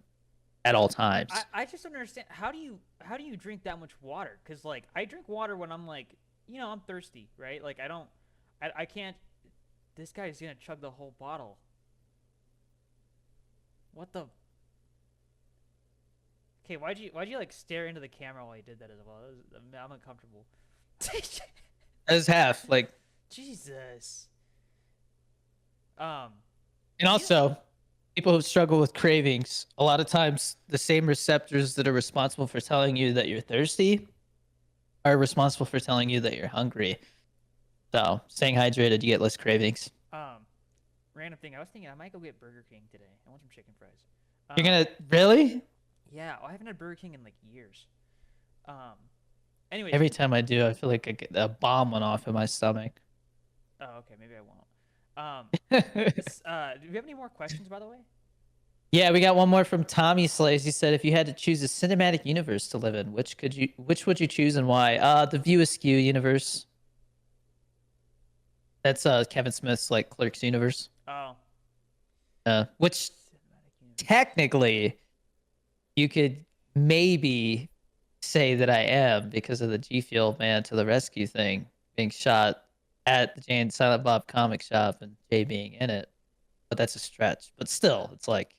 at all I, times. I just don't understand how do you drink that much water? Because like I drink water when I'm like I'm thirsty, right? Like I can't. This guy's gonna chug the whole bottle. What the? Okay, why'd you like stare into the camera while you did that as well? I'm uncomfortable. As half, like, Jesus. Um, and you know, also people who struggle with cravings, a lot of times the same receptors that are responsible for telling you that you're thirsty are responsible for telling you that you're hungry. So staying hydrated, you get less cravings. um, random thing. I was thinking I might go get Burger King today. I want some chicken fries. You're Um, gonna really? yeah, I haven't had Burger King in like years. Um, anyways, Every time I do, I feel like I get a bomb went off in my stomach. oh, okay, maybe I won't. Um, do we have any more questions, by the way? Yeah, we got one more from Tommy Slays. He said, if you had to choose a cinematic universe to live in, which would you choose and why? The View Askew universe. That's Kevin Smith's like Clerks universe. Oh, Which cinematic universe. technically you could maybe say that I am because of the G Fuel Man to the Rescue thing being shot at the Jay and Silent Bob comic shop and Jay being in it. But that's a stretch. But still, it's like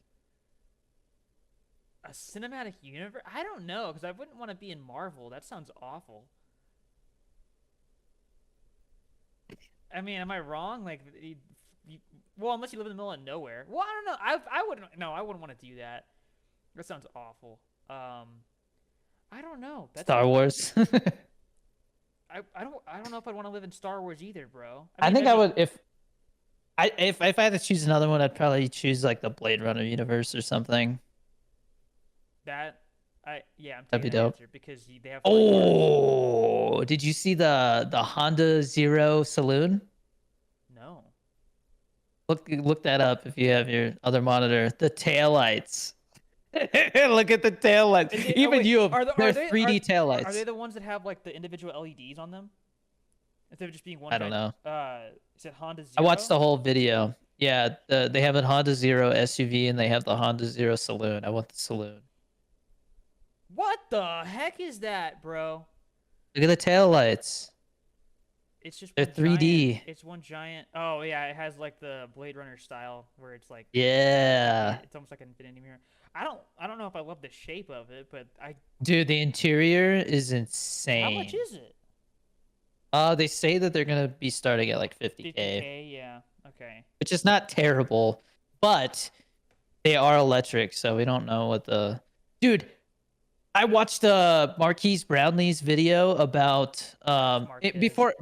A cinematic universe? I don't know, because I wouldn't want to be in Marvel. That sounds awful. I mean, am I wrong? Like, well, unless you live in the middle of nowhere. Well, I don't know. I wouldn't. No, I wouldn't want to do that. That sounds awful. I don't know. That's a. Star Wars. I don't know if I'd want to live in Star Wars either, bro. I I mean, think I I mean would if I had to choose another one, I'd probably choose like the Blade Runner universe or something. that. I'm That'd taking be that dope. answer because they have flying cars. Oh, did you see the Honda Zero Saloon? No. Look that up if you have your other monitor. The taillights. Look at the taillights. Is it? Oh Even wait, you, they're are 3D are they taillights. the ones that have like the individual LEDs on them instead of just being one I don't giant? know. Is it Honda I watched Zero? the whole video. Yeah, they have a Honda Zero SUV and they have the Honda Zero Saloon. I want the Saloon. What the heck is that, bro? Look at the taillights. It's just They're one giant. 3D. It's one giant. Oh yeah, it has like the Blade Runner style where it's like Yeah. it's almost like an infinity mirror. I don't know if I love the shape of it, but I Dude, the interior is how much insane. is it? They say that they're gonna be starting at like 50K, 50K, yeah. Okay. which is not terrible, but they are electric, so we don't know what the dude. I watched Marquise Brownlee's video about Who's Marquez?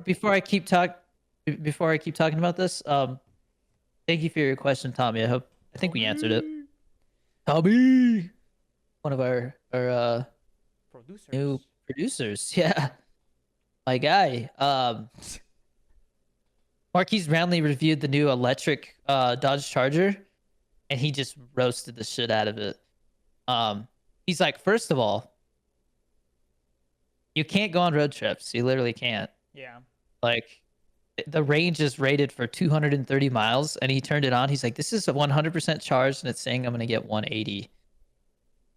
before I keep talking about this. Thank you for your question, Tommy. I think we answered it. Tommy. Tommy, one of our new Producers. producers. Yeah, my guy. Marquise Brownlee reviewed the new electric Dodge Charger, and he just roasted the shit out of it. He's like, first of all, you can't go on road trips. You literally can't. Yeah. Like, the range is rated for 230 miles, and he turned it on. He's like, this is 100% charged, and it's saying I'm gonna get 180.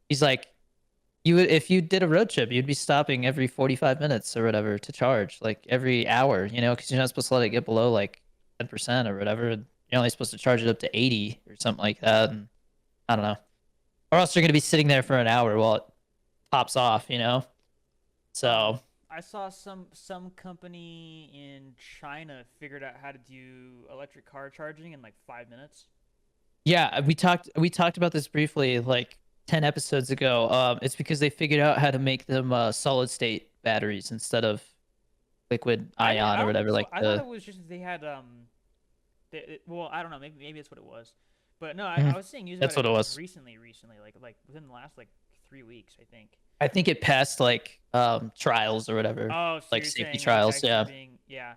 He's like, if you did a road trip, you'd be stopping every 45 minutes or whatever to charge, like every hour, because you're not supposed to let it get below like 10% or whatever. You're only supposed to charge it up to 80 or something like that. And I don't know. Or else you're going to be sitting there for an hour while it pops off. So, I saw some company in China figured out how to do electric car charging in like 5 minutes. yeah, we talked about this briefly like 10 episodes ago. It's because they figured out how to make them solid state batteries instead of liquid I ion or don't think whatever, so. like I thought the it was just they had well, I don't know. Maybe that's what it was. But no, I Mhm. was seeing news about That's it what it was. recently, like within the last like 3 weeks, I think. I think it passed like trials or whatever, Oh, so like you're safety saying it's trials. actually Yeah, being yeah.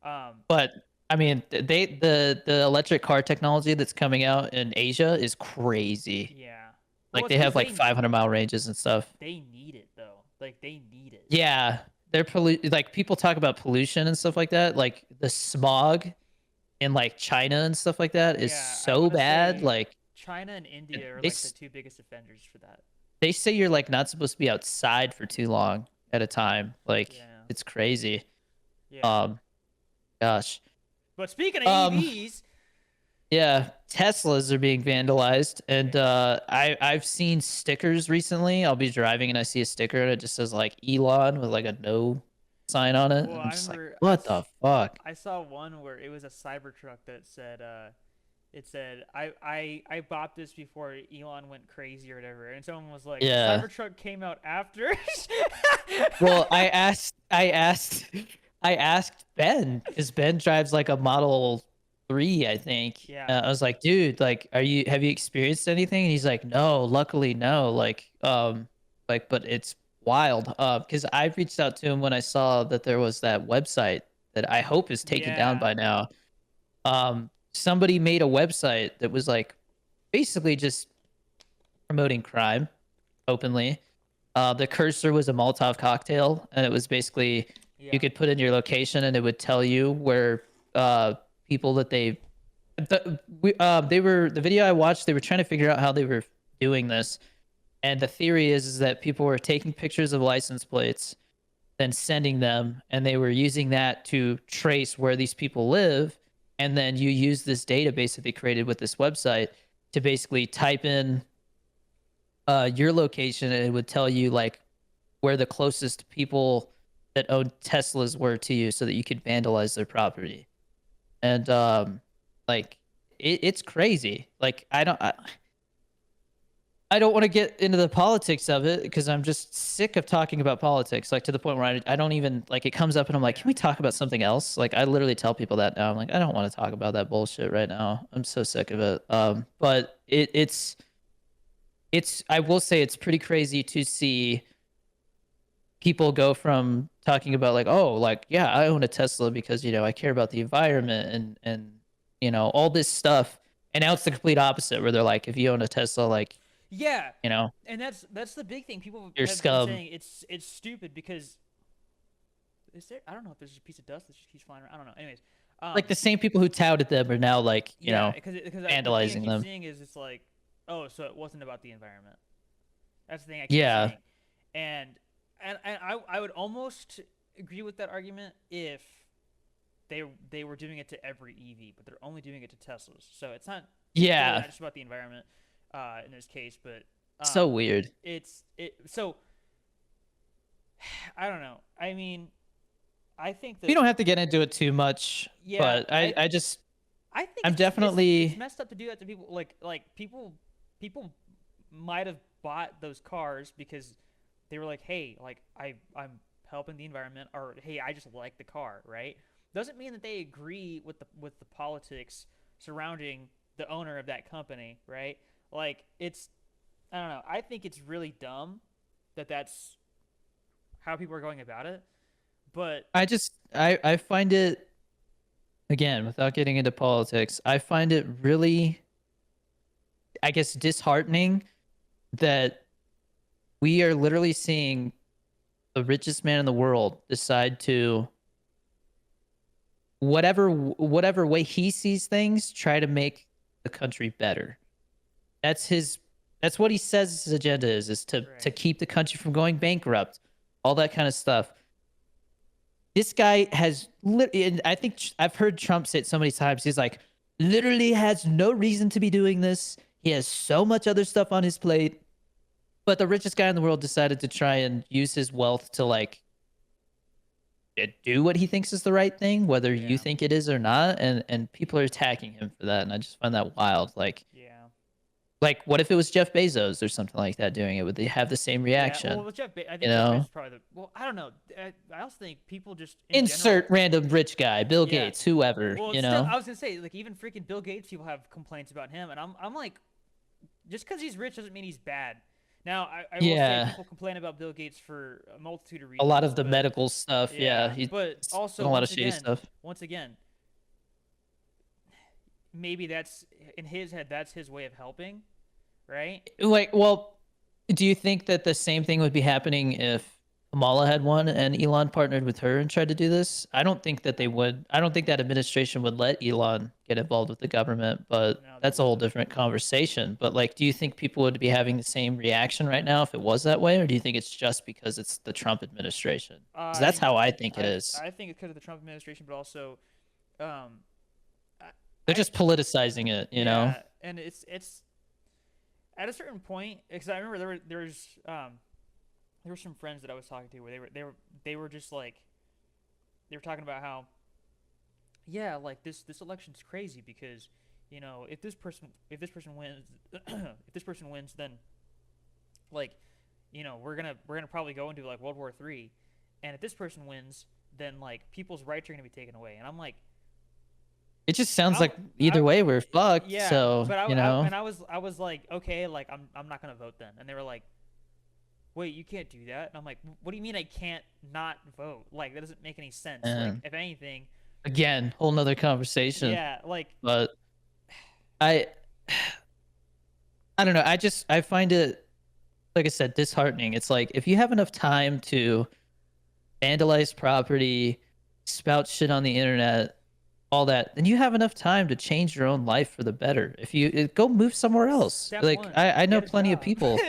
Um, but I mean, the electric car technology that's coming out in Asia is crazy. yeah. Well, Like it's they because have like 500-mile ranges and stuff. they need it though. Like they need it. Yeah, like people talk about pollution and stuff like that. Like the smog in like China and stuff like that is Yeah, I so want to bad. say Like China and India are they like the s- two biggest offenders for that. they say you're like not supposed to be outside for too long at a time. Like Yeah. it's crazy. Yeah. Um, gosh. But speaking of Um, EVs, Yeah, Teslas are being vandalized, and yeah. I've seen stickers recently. I'll be driving and I see a sticker and it just says like Elon with like a no sign on it, Well, and I'm I just like, remember what the fuck? I saw one where it was a Cybertruck that said it said I bought this before Elon went crazy or whatever, and someone was like the Yeah. Cybertruck came out after. Well, I asked Ben because Ben drives like a Model 3, I think. Yeah. I was like, dude, like, have you experienced anything? And he's like, no, luckily no. Like, but it's wild. Because I reached out to him when I saw that there was that website that I hope is taken down Yeah. by now. Somebody made a website that was like basically just promoting crime openly. The cursor was a Molotov cocktail, and it was basically you Yeah. could put in your location, and it would tell you where people that they were the video I watched. They were trying to figure out how they were doing this, and the theory is that people were taking pictures of license plates, then sending them, and they were using that to trace where these people live, and then you use this database that they created with this website to basically type in your location, and it would tell you like where the closest people that own Teslas were to you, so that you could vandalize their property. And like it's crazy. Like I don't want to get into the politics of it because I'm just sick of talking about politics. Like to the point where I don't even like it comes up and I'm like, can we talk about something else? Like I literally tell people that now. I'm like, I don't want to talk about that bullshit right now. I'm so sick of it. But it's I will say it's pretty crazy to see people go from talking about like, oh, like, yeah, I own a Tesla because, I care about the environment and all this stuff. And now it's the complete opposite where they're like, if you own a Tesla, like, Yeah, you know, and that's the big thing. People you're have been scum. saying it's stupid because is there? I don't know if there's just a piece of dust that just keeps flying around. I don't know. Anyways, Like the same people who touted them are now like, yeah, because the thing I vandalizing keep them. seeing is it's like, oh, so it wasn't about the environment. That's the thing I keep Yeah. seeing, and I would almost agree with that argument if they were doing it to every EV, but they're only doing it to Teslas. So it's really Yeah. not just about the environment in this case, but So um, weird. so I don't know. I mean, I think We that don't have to get into it too much, yeah, but I think I'm it's just it's definitely, messed up to do that to people. Like people might have bought those cars because they were like, hey, like I'm helping the environment, or hey, I just like the car, right? Doesn't mean that they agree with the politics surrounding the owner of that company, right? Like it's I don't know. I think it's really dumb that that's how people are going about it. But I find it, again, without getting into politics, I find it really, I guess, disheartening that we are literally seeing the richest man in the world decide to, whatever way he sees things, try to make the country better. That's his that's what he says his agenda is to right, keep the country from going bankrupt, all that kind of stuff. This guy has and I think I've heard Trump say it so many times. He's like, literally has no reason to be doing this. He has so much other stuff on his plate. But the richest guy in the world decided to try and use his wealth to like do what he thinks is the right thing, whether you yeah, think it is or not. And people are attacking him for that. And I just find that wild. yeah. Like, what if it was Jeff Bezos or something like that doing it? Would they have the same Yeah, well, reaction? with I You think Jeff Bezos know, is probably the. Well, I don't know. I also think people just in general. insert random rich guy, Bill Yeah. Gates, whoever. Well, You it's still. know, I was gonna say like even freaking Bill Gates, people have complaints about him, and I'm like, just because he's rich doesn't mean he's bad. Now, I will say yeah, people complain about Bill Gates for a multitude of a lot reasons, of the but medical stuff. Yeah, yeah, he's but done also a lot of shady stuff. once again, maybe that's in his head. That's his way of helping, right? Like, well, do you think that the same thing would be happening if Kamala had won and Elon partnered with her and tried to do this? I don't think that they would. I don't think that administration would let Elon get involved with the government, but No, they that's a whole wouldn't. different conversation. But like, do you think people would be having the same reaction right now if it was that way, or do you think it's just because it's the Trump administration? Because I that's think how I think it is. I think it's because of the Trump administration, but also, um, I, They're I just politicizing it, you know? yeah, and it's at a certain point because I remember there were some friends that I was talking to where they were just like they were talking about how yeah like this election's crazy because if this person wins if this person wins then like we're gonna probably go into like World War III, and if this person wins then like people's rights are gonna be taken away, and I'm like It just sounds I'm like I either way we're fucked. yeah So, but you know? I was like okay like I'm not gonna vote then, and they were like wait, you can't do that. And I'm like, what do you mean I can't not vote? Like, that doesn't make any sense. Like, And if anything, again, whole nother conversation. yeah, like, But I I don't know. I find it, like I said, disheartening. It's like if you have enough time to vandalize property, spout shit on the internet, all that, then you have enough time to change your own life for the better. If you go move somewhere else. step Like one, I know get a plenty of job. people.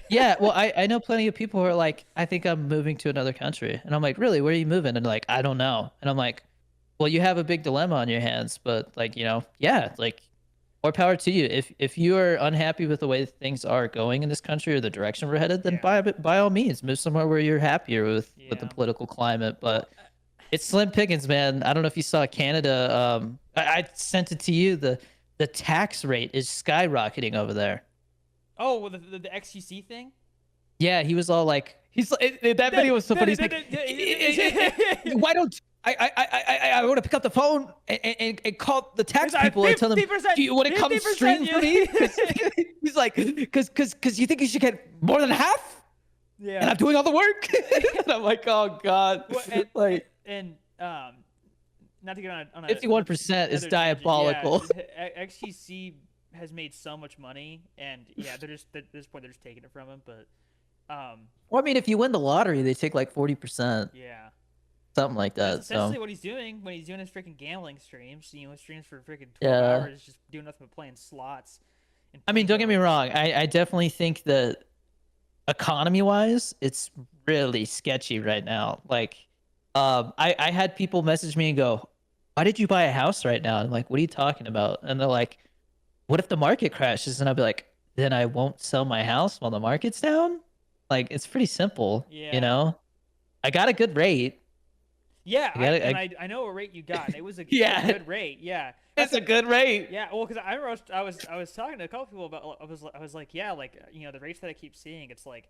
Yeah, well, I know plenty of people who are like, I think I'm moving to another country. And I'm like, really, where are you moving? And like, I don't know. And I'm like, well, you have a big dilemma on your hands, but like, yeah, like more power to you. If you are unhappy with the way things are going in this country or the direction we're headed, then Yeah, by all means, move somewhere where you're happier with the yeah. political climate. Well, But it's slim pickings, man. I don't know if you saw Canada. I sent it to you. The tax rate is skyrocketing over there. oh, well, the XTC thing? Yeah, he was all like, that video was so funny. He's like, why don't I want to pick up the phone and call the tax He's like, people and tell them, 50%, do you want to come 50%, stream for me? He's like, because you think you should get more than half, and yeah. I'm doing all the work. And I'm like, oh god, Well, like not to get on a 51% is another tangent. Yeah, diabolical. XTC has made so much money, and yeah, they're just at this point they're just taking it from him. But Well, I mean, if you win the lottery, they take like 40%, yeah, something like that's that. essentially So what he's doing when he's doing his freaking gambling streams. You know, streams for freaking 12 yeah, hours, just doing nothing but playing slots and I mean, don't get me Plinko. wrong. I definitely think that economy wise, it's really sketchy right now. Like, I had people message me and go, "Why did you buy a house right now?" I'm like, "What are you talking about?" And they're like, "What if the market crashes?" And I'll be like, "Then I won't sell my house while the market's down." Like, it's pretty simple, you Yeah. know. I got a good rate. Yeah, I got it. I know what rate you got. It was a it's a Yeah, good rate. Yeah, it's a good rate. yeah. Well, because I was talking to a couple people about I was like, yeah, like the rates that I keep seeing, it's like,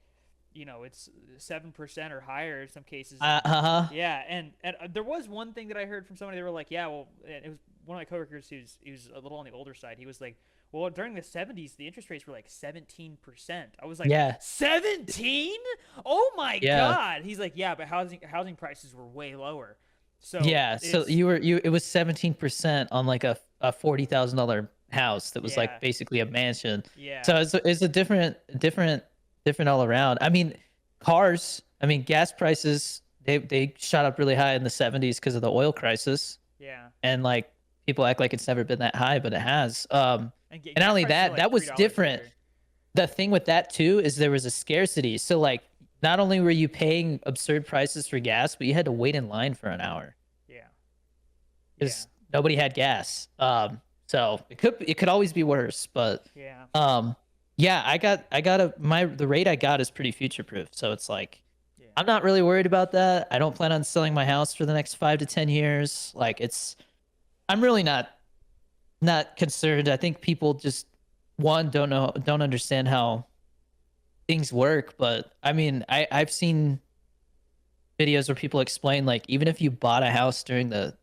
it's 7% or higher in some cases. Uh-huh. Yeah, and there was one thing that I heard from somebody. They were like, yeah, well, it was one of my coworkers who's a little on the older side. He was like, well, during the 70s, the interest rates were like 17%. I was like, Yeah. 17? Oh my Yeah. god. He's like, yeah, but housing prices were way lower. So Yeah. So it's it was 17% on like a $40,000 house that was like yeah, basically a mansion. yeah, So it's a different all around. I mean, cars, I mean, gas prices, they shot up really high in the 70s because of the oil crisis. yeah. And like people act like it's never been that high, but it has. And And not gas only prices are that, like that was $3 different. here. The thing with that too is there was a scarcity. So like not only were you paying absurd prices for gas, but you had to wait in line for an hour Yeah, yeah, because nobody had gas. So it could always be worse, but yeah, yeah, the rate I got is pretty future proof. So it's like yeah, I'm not really worried about that. I don't plan on selling my house for the next 5 to 10 years. Like I'm really not concerned. I think people just don't understand how things work. But I mean, I've seen videos where people explain like even if you bought a house during the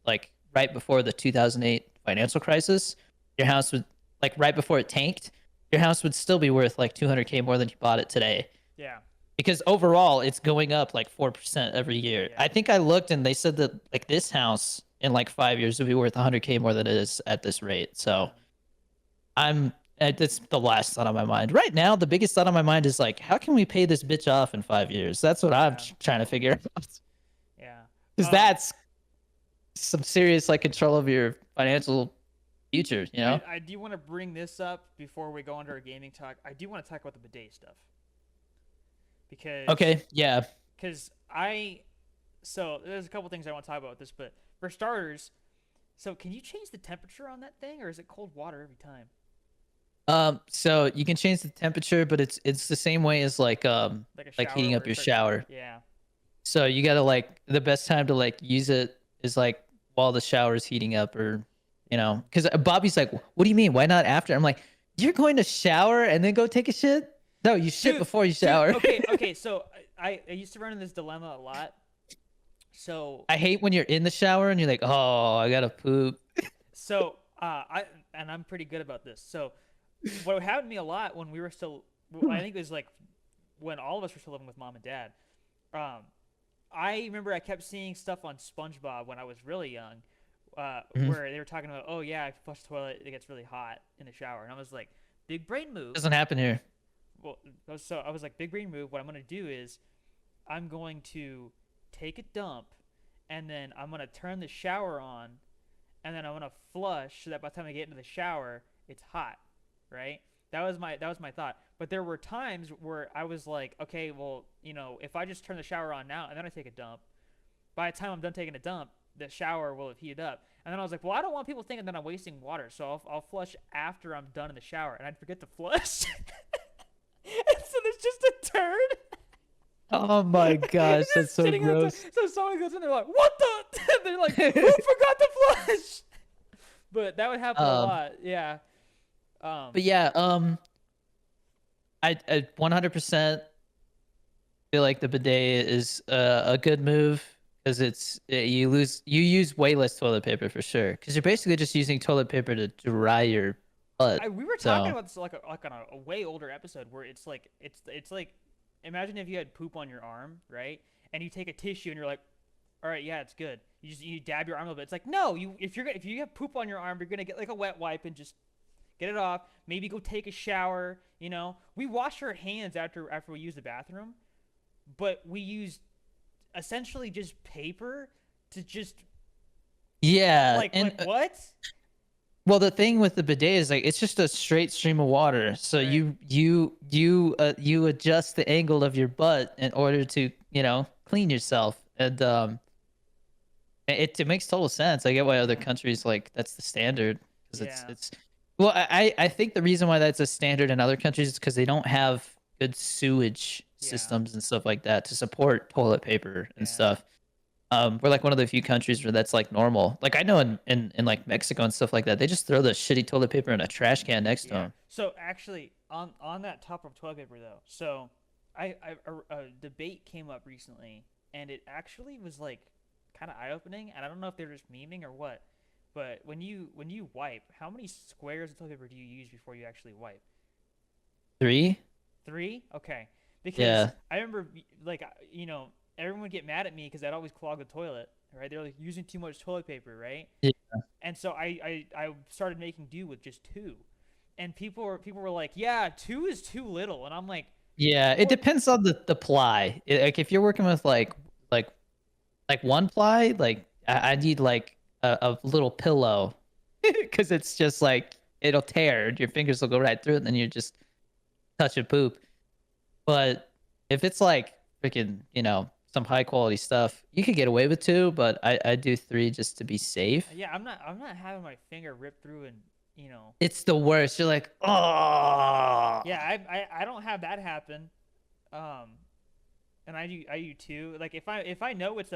like right before the 2008 financial crisis, your house would like right before it tanked, your house would still be worth like 200K more than you bought it today yeah, because overall it's going up like 4% every year. yeah. I think I looked and they said that like this house in like 5 years would be worth 100K more than it is at this rate. So that's the last thought on my mind right now. The biggest thought on my mind is like, how can we pay this bitch off in 5 years? That's what I'm Yeah. trying to figure out. Yeah. Because that's some serious like control of your financial future. You know? I do want to bring this up before we go into our gaming talk. I do want to talk about the bidet stuff because Okay. Yeah. because so there's a couple things I want to talk about with this, but for starters, so can you change the temperature on that thing, or is it cold water every time? So you can change the temperature, but it's the same way as Like a like shower heating up where your it starts- shower. Yeah. So you gotta like the best time to like use it is like while the shower is heating up, or because Bobby's like, "What do you mean? Why not after?" I'm like, "You're going to shower and then go take a shit? No, you shit before you shower." Okay. So I used to run in this dilemma a lot. So I hate when you're in the shower and you're like, "Oh, I gotta poop." I'm pretty good about this. So what happened to me a lot when we were still, I think it was like when all of us were still living with mom and dad. Um, I remember I kept seeing stuff on SpongeBob when I was really young, Mhm. where they were talking about, oh yeah, if you flush the toilet, it gets really hot in the shower, and I was like, big brain move. Doesn't happen here. Well, so I was like, big brain move. What I'm gonna do is, I'm going to take a dump, and then I'm gonna turn the shower on, and then I'm gonna flush so that by the time I get into the shower, it's hot, right? That was my thought. But there were times where I was like, okay, well, if I just turn the shower on now and then I take a dump, by the time I'm done taking a dump, the shower will have heated up. And then I was like, well, I don't want people thinking that I'm wasting water, so I'll flush after I'm done in the shower, and I'd forget to flush. And so there's just a turd. Oh my gosh, Just that's so sitting on the gross. So someone goes in, they're like, "What the?" And they're like, "Who forgot to flush?" But that would happen a lot, yeah. But yeah, I 100% feel like the bidet is a good move. because you use way less toilet paper for sure because you're basically just using toilet paper to dry your butt. We were talking So about this like on a way older episode where it's like imagine if you had poop on your arm, right? And you take a tissue and you're like, all right, yeah, it's good. You dab your arm a little bit. It's like no, if you have poop on your arm, you're gonna get like a wet wipe and just get it off. Maybe go take a shower. You know, we wash our hands after we use the bathroom, but we use essentially just paper to just yeah, and like what? well, the thing with the bidet is like it's just a straight stream of water. So Right. you adjust the angle of your butt in order to clean yourself, and it makes total sense. I get why other Yeah. countries like that's the standard because Yeah. it's well, I think the reason why that's a standard in other countries is because they don't have good sewage Yeah. systems and stuff like that to support toilet paper and Yeah. stuff. We're like one of the few countries where that's like normal. Like I know in like Mexico and stuff like that, they just throw the shitty toilet paper in a trash can next to Yeah. them. So actually, on that topic of toilet paper though, so a debate came up recently, and it actually was like kind of eye opening, and I don't know if they're just memeing or what, but when you wipe, how many squares of toilet paper do you use before you actually wipe? 3? Three? Okay. Because Yeah. I remember, like, everyone would get mad at me because I'd always clog the toilet, right? They're like using too much toilet paper, right? Yeah. And so I started making do with just two, and people were like, "Yeah, two is too little," and I'm like, Yeah, it "What?" depends on the ply. Like if you're working with like one ply, like I need like a little pillow because it's just like it'll tear. Your fingers will go right through it, and then you're just touching poop. But if it's like freaking, some high quality stuff, you could get away with 2, but I do 3 just to be safe. Yeah, I'm not having my finger ripped through and you know. It's the worst. You're like, oh. Yeah, I don't have that happen. Um, and I do too. Like if I know if I know it's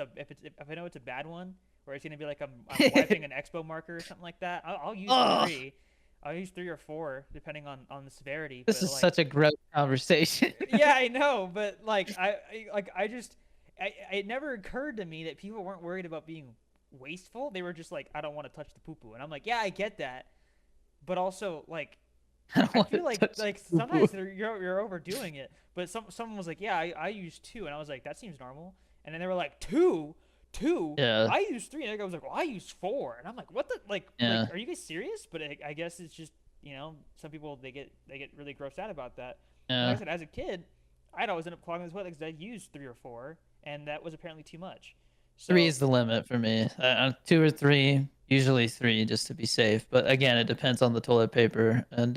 a bad one, or it's gonna be like I'm wiping an expo marker or something like that, I'll use Oh, three. I'll use three or four depending on the severity. this But is like, such a gross conversation. yeah, I know. But like I just it never occurred to me that people weren't worried about being wasteful. They were just like, I don't want to touch the poo poo, and I'm like, yeah, I get that. But also like I don't I want to feel like touch sometimes poo-poo. you're overdoing it. But someone was like, "Yeah, I use two," and I was like, "That seems normal." And then they were like, "Two, two? Yeah, I use three." And the guy was like, "Well, I use four." And I'm like, "What the like? yeah, Are you guys serious?" But I guess it's just some people they get really grossed out about that. And like yeah. I said, as a kid, I'd always end up clogging this toilet because I used three or four, and that was apparently too much. 3 So is the limit for me. 2 or 3, usually 3 just to be safe. But again, it depends on the toilet paper and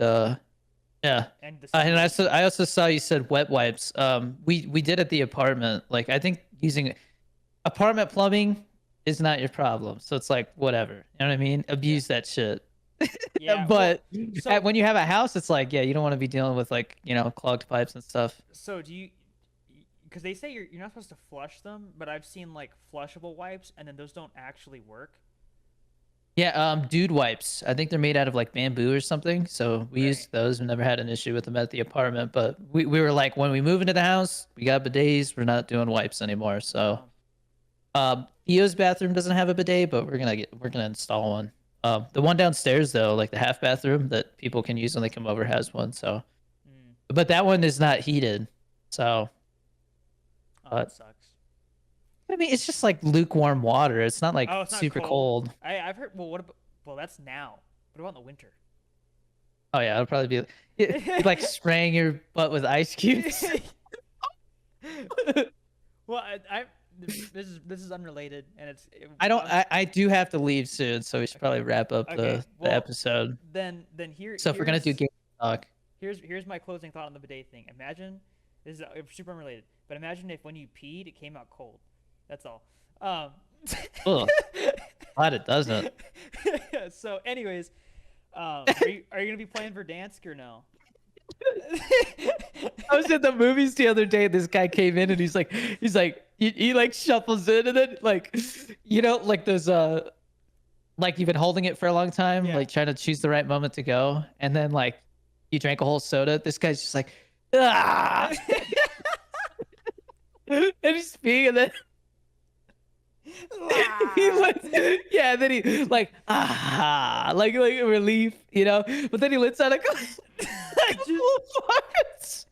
yeah. and the And speed. I also saw you said wet wipes. We did at the apartment. Like I think using apartment plumbing is not your problem. So it's like whatever. You know what I mean? Yeah, Abuse that shit. yeah. Well, But so when you have a house, it's like, yeah, you don't want to be dealing with like, clogged pipes and stuff. So do you? Because they say you're not supposed to flush them, but I've seen like flushable wipes, and then those don't actually work. Yeah, dude wipes. I think they're made out of like bamboo or something. So we Right. used those. We never had an issue with them at the apartment. But we were like, when we move into the house, we got bidets. We're not doing wipes anymore. So Um. Theo's bathroom doesn't have a bidet, but we're gonna install one. The one downstairs though, like the half bathroom that people can use when they come over, has one. So, Mm, but that one is not heated. So, oh, that but sucks. I mean, it's just like lukewarm water. It's not like Oh, it's not super cold. cold. I've heard. Well, what about? Well, that's now. What about in the winter? Oh yeah, it'll probably be like spraying your butt with ice cubes. Well, this is unrelated, and I don't. I do have to leave soon, so we should probably wrap up okay. the Well, episode. then So if we're gonna do game talk, here's my closing thought on the bidet thing. Imagine this is super unrelated, but imagine if when you peed, it came out cold. That's all. Um, ugh, glad it doesn't. so, anyways, are you gonna be playing Verdansk or no? I was at the movies the other day. This guy came in and he's like he like shuffles in and then like like those like you've been holding it for a long time, Yeah. like trying to choose the right moment to go, and then like you drank a whole soda. This guy's just like ah, and he's peeing, and then He Ah. lets, yeah, and then he like like a relief, you know. But then he lets out a Just couple of farts.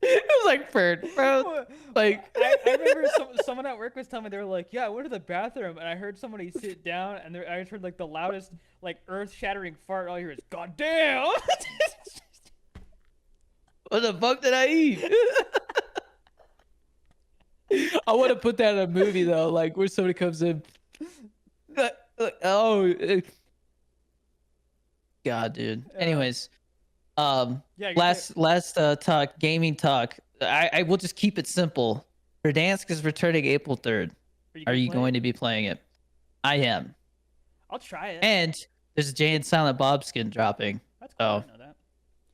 It was like bird, bro. Well, Like I remember someone at work was telling me they were like, "Yeah, I went to the bathroom and I heard somebody sit down and I just heard like the loudest, like earth-shattering fart. All you hear is "God damn!" what the fuck did I eat? I want to put that in a movie though, like where somebody comes in. Oh, God, dude. uh, Anyways, yeah, last talk, gaming talk. I will just keep it simple. Verdansk is returning April 3rd. are you Are gonna you play it? going to be playing it? I am. I'll try it. And there's a Jay and Silent Bob skin dropping. That's cool. I So didn't know that.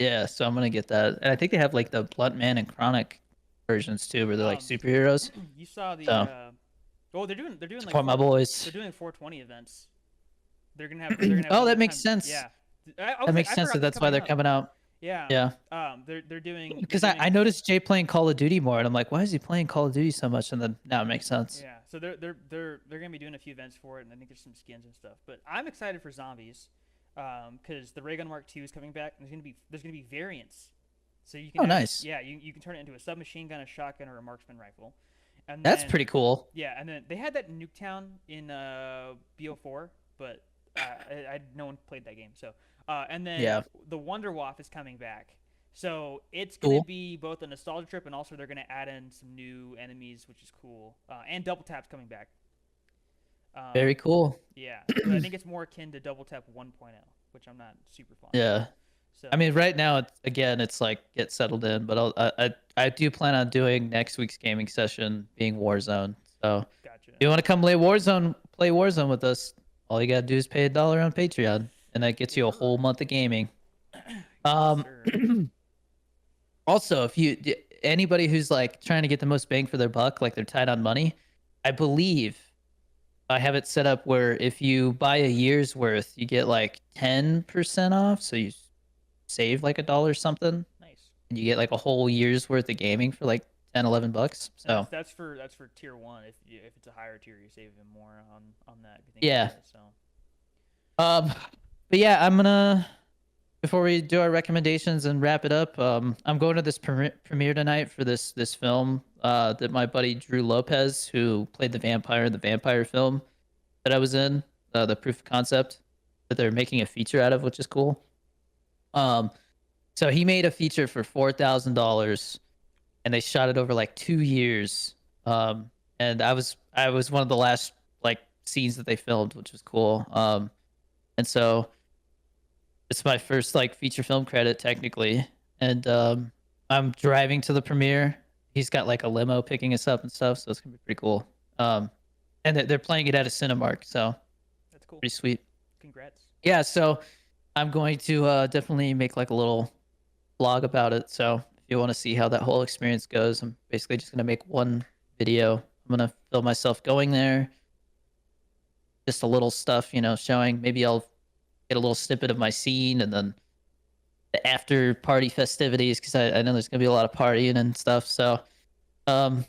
yeah, so I'm gonna get that. And I think they have like the Blunt Man and Chronic versions too, where they're like Um, superheroes. you saw the So oh, they're doing like support my boys. they're doing 420 events. They're gonna have Oh, that limited makes time. sense. Yeah, I That was like, makes I sense forgot that that's that's why coming they're up. coming out. Yeah. Yeah. They're Because I doing noticed Jay playing Call of Duty more, and I'm like, why is he playing Call of Duty so much? And then now it makes sense. yeah. So they're gonna be doing a few events for it, and I think there's some skins and stuff. But I'm excited for zombies, because the Ray Gun Mark II is coming back, and there's gonna be variants. So you can Oh, have nice. yeah you can turn it into a submachine gun, a shotgun, or a marksman rifle, and That's then pretty cool. yeah, and then they had that in Nuketown in BO4, but no one played that game. So and then Yeah. the Wonder Waff is coming back. So it's gonna Cool. be both a nostalgia trip, and also they're gonna add in some new enemies, which is cool. And Double Tap's coming back. Very Um, cool. yeah, but I think it's more akin to Double Tap 1.0, which I'm not super fond of. Yeah. I So mean, right now, it's like get settled in, but I do plan on doing next week's gaming session being Warzone. So gotcha. if you want to come play Warzone with us, all you gotta do is pay $1 on Patreon, and that gets Yes, you a sir. whole month of gaming. Yes, Um, sir. also, if anybody who's like trying to get the most bang for their buck, like they're tight on money, I believe I have it set up where if you buy a year's worth, you get like 10% off. So you save like $1 something, Nice. and you get like a whole year's worth of gaming for like 10, $11. And So that's for tier one. If it's a higher tier, you save even more on that if you think yeah. about it. So Um, but yeah, I'm gonna before we do our recommendations and wrap it up, I'm going to this premiere tonight for this film that my buddy Drew Lopez, who played the vampire film that I was in, the proof of concept that they're making a feature out of, which is cool. Um, so he made a feature for $4,000, and they shot it over like 2 years. And I was one of the last like scenes that they filmed, which was cool. And so it's my first like feature film credit technically, and I'm driving to the premiere. He's got like a limo picking us up and stuff, so it's gonna be pretty cool. Um, and they're playing it at a Cinemark, so that's cool. pretty sweet. Congrats. Yeah, so I'm going to definitely make like a little vlog about it. So if you want to see how that whole experience goes, I'm basically just gonna make one video. I'm gonna film myself going there, just a little stuff, showing. Maybe I'll get a little snippet of my scene, and then the after party festivities, because I know there's gonna be a lot of partying and stuff. So, um,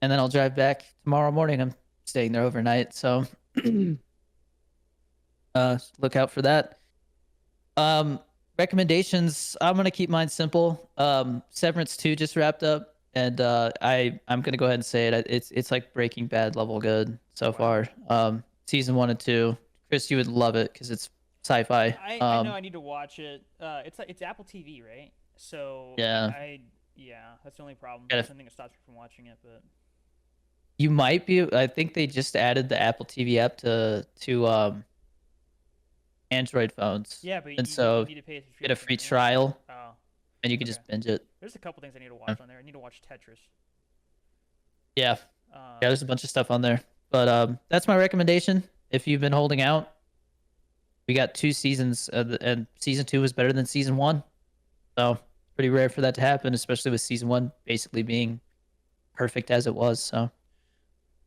and then I'll drive back tomorrow morning. I'm staying there overnight, so look out for that. Recommendations. I'm gonna keep mine simple. Severance 2 just wrapped up, and I'm gonna go ahead and say it. It's like Breaking Bad level good so Wow. far. Season 1 and 2. Chris, you would love it because it's sci-fi. I know I need to watch it. It's Apple TV, right? So Yeah. yeah, that's the only problem. Gotta That's something that stops me from watching it. But You might be. I think they just added the Apple TV app to Android phones, yeah, but and you so need to pay a get a subscription, free right? trial, Oh, and you can okay. just binge it. There's a couple things I need to Yeah, watch on there. I need to watch Tetris. yeah. Um, There's a bunch of stuff on there, but that's my recommendation. If you've been holding out, we got 2 seasons, and season 2 was better than season 1. So pretty rare for that to happen, especially with season 1 basically being perfect as it was. So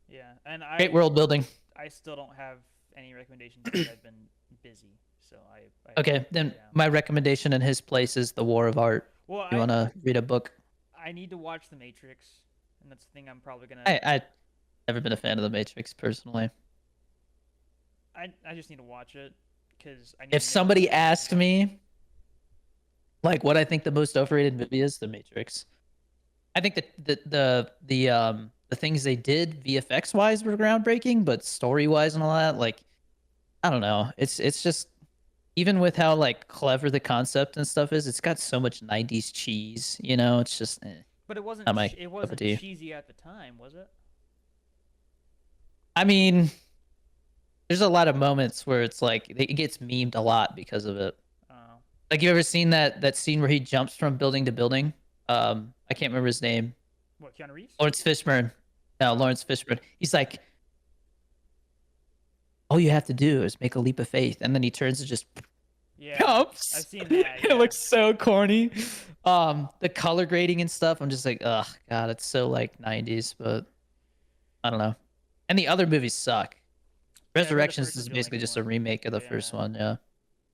yeah, and great world building. I still don't have any recommendations because I've been busy. So Okay, then yeah. my recommendation in his place is The War of Art. Well, You want to read a book? I need to watch The Matrix, and that's the thing I'm probably gonna. I Never been a fan of the Matrix personally. I just need to watch it because I need If to know somebody what's asked going on. me like what I think the most overrated movie is, The Matrix. I think that the things they did VFX wise were groundbreaking, but story wise and all that, like I don't know. It's just even with how like clever the concept and stuff is, it's got so much '90s cheese. You know, it's just But not my it cup of wasn't tea. cheesy at the time, was it? I mean, there's a lot of moments where it's like it gets memed a lot because of it. Oh, Like you ever seen that scene where he jumps from building to building? I can't remember his name. what, Keanu Reeves? Lawrence Fishburne. No, Oh, Lawrence Fishburne. He's like, all you have to do is make a leap of faith, and then he turns and just yeah, I've jumps. seen that. It Yeah, looks so corny. The color grading and stuff. I'm just like, ugh, god, it's so like '90s, but I don't know. And the other movies suck. yeah. I heard the Resurrections first is one's the only basically good just a one. remake of the first Yeah, one. Yeah,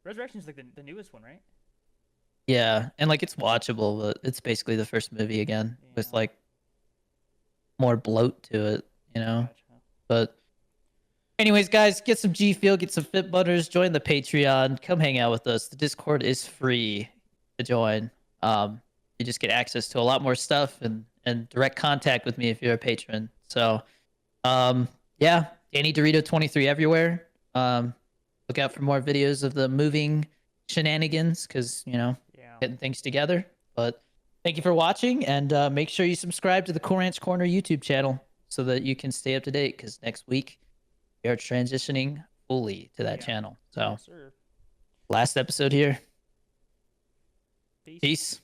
Resurrection's like the newest one, right? yeah, and like it's watchable, but it's basically the first movie again with Yeah, like more bloat to it, you know. gotcha. But anyways, guys, get some G Fuel, get some Fit Butters, join the Patreon, come hang out with us. The Discord is free to join. You just get access to a lot more stuff and direct contact with me if you're a patron. So, yeah, Danny Dorito 23 everywhere. Look out for more videos of the moving shenanigans because Yeah, getting things together. But thank you for watching, and make sure you subscribe to the Cool Ranch Corner YouTube channel so that you can stay up to date. Because next week we are transitioning fully to that yeah. channel. So, Yes, sir. last episode here. Peace. Peace.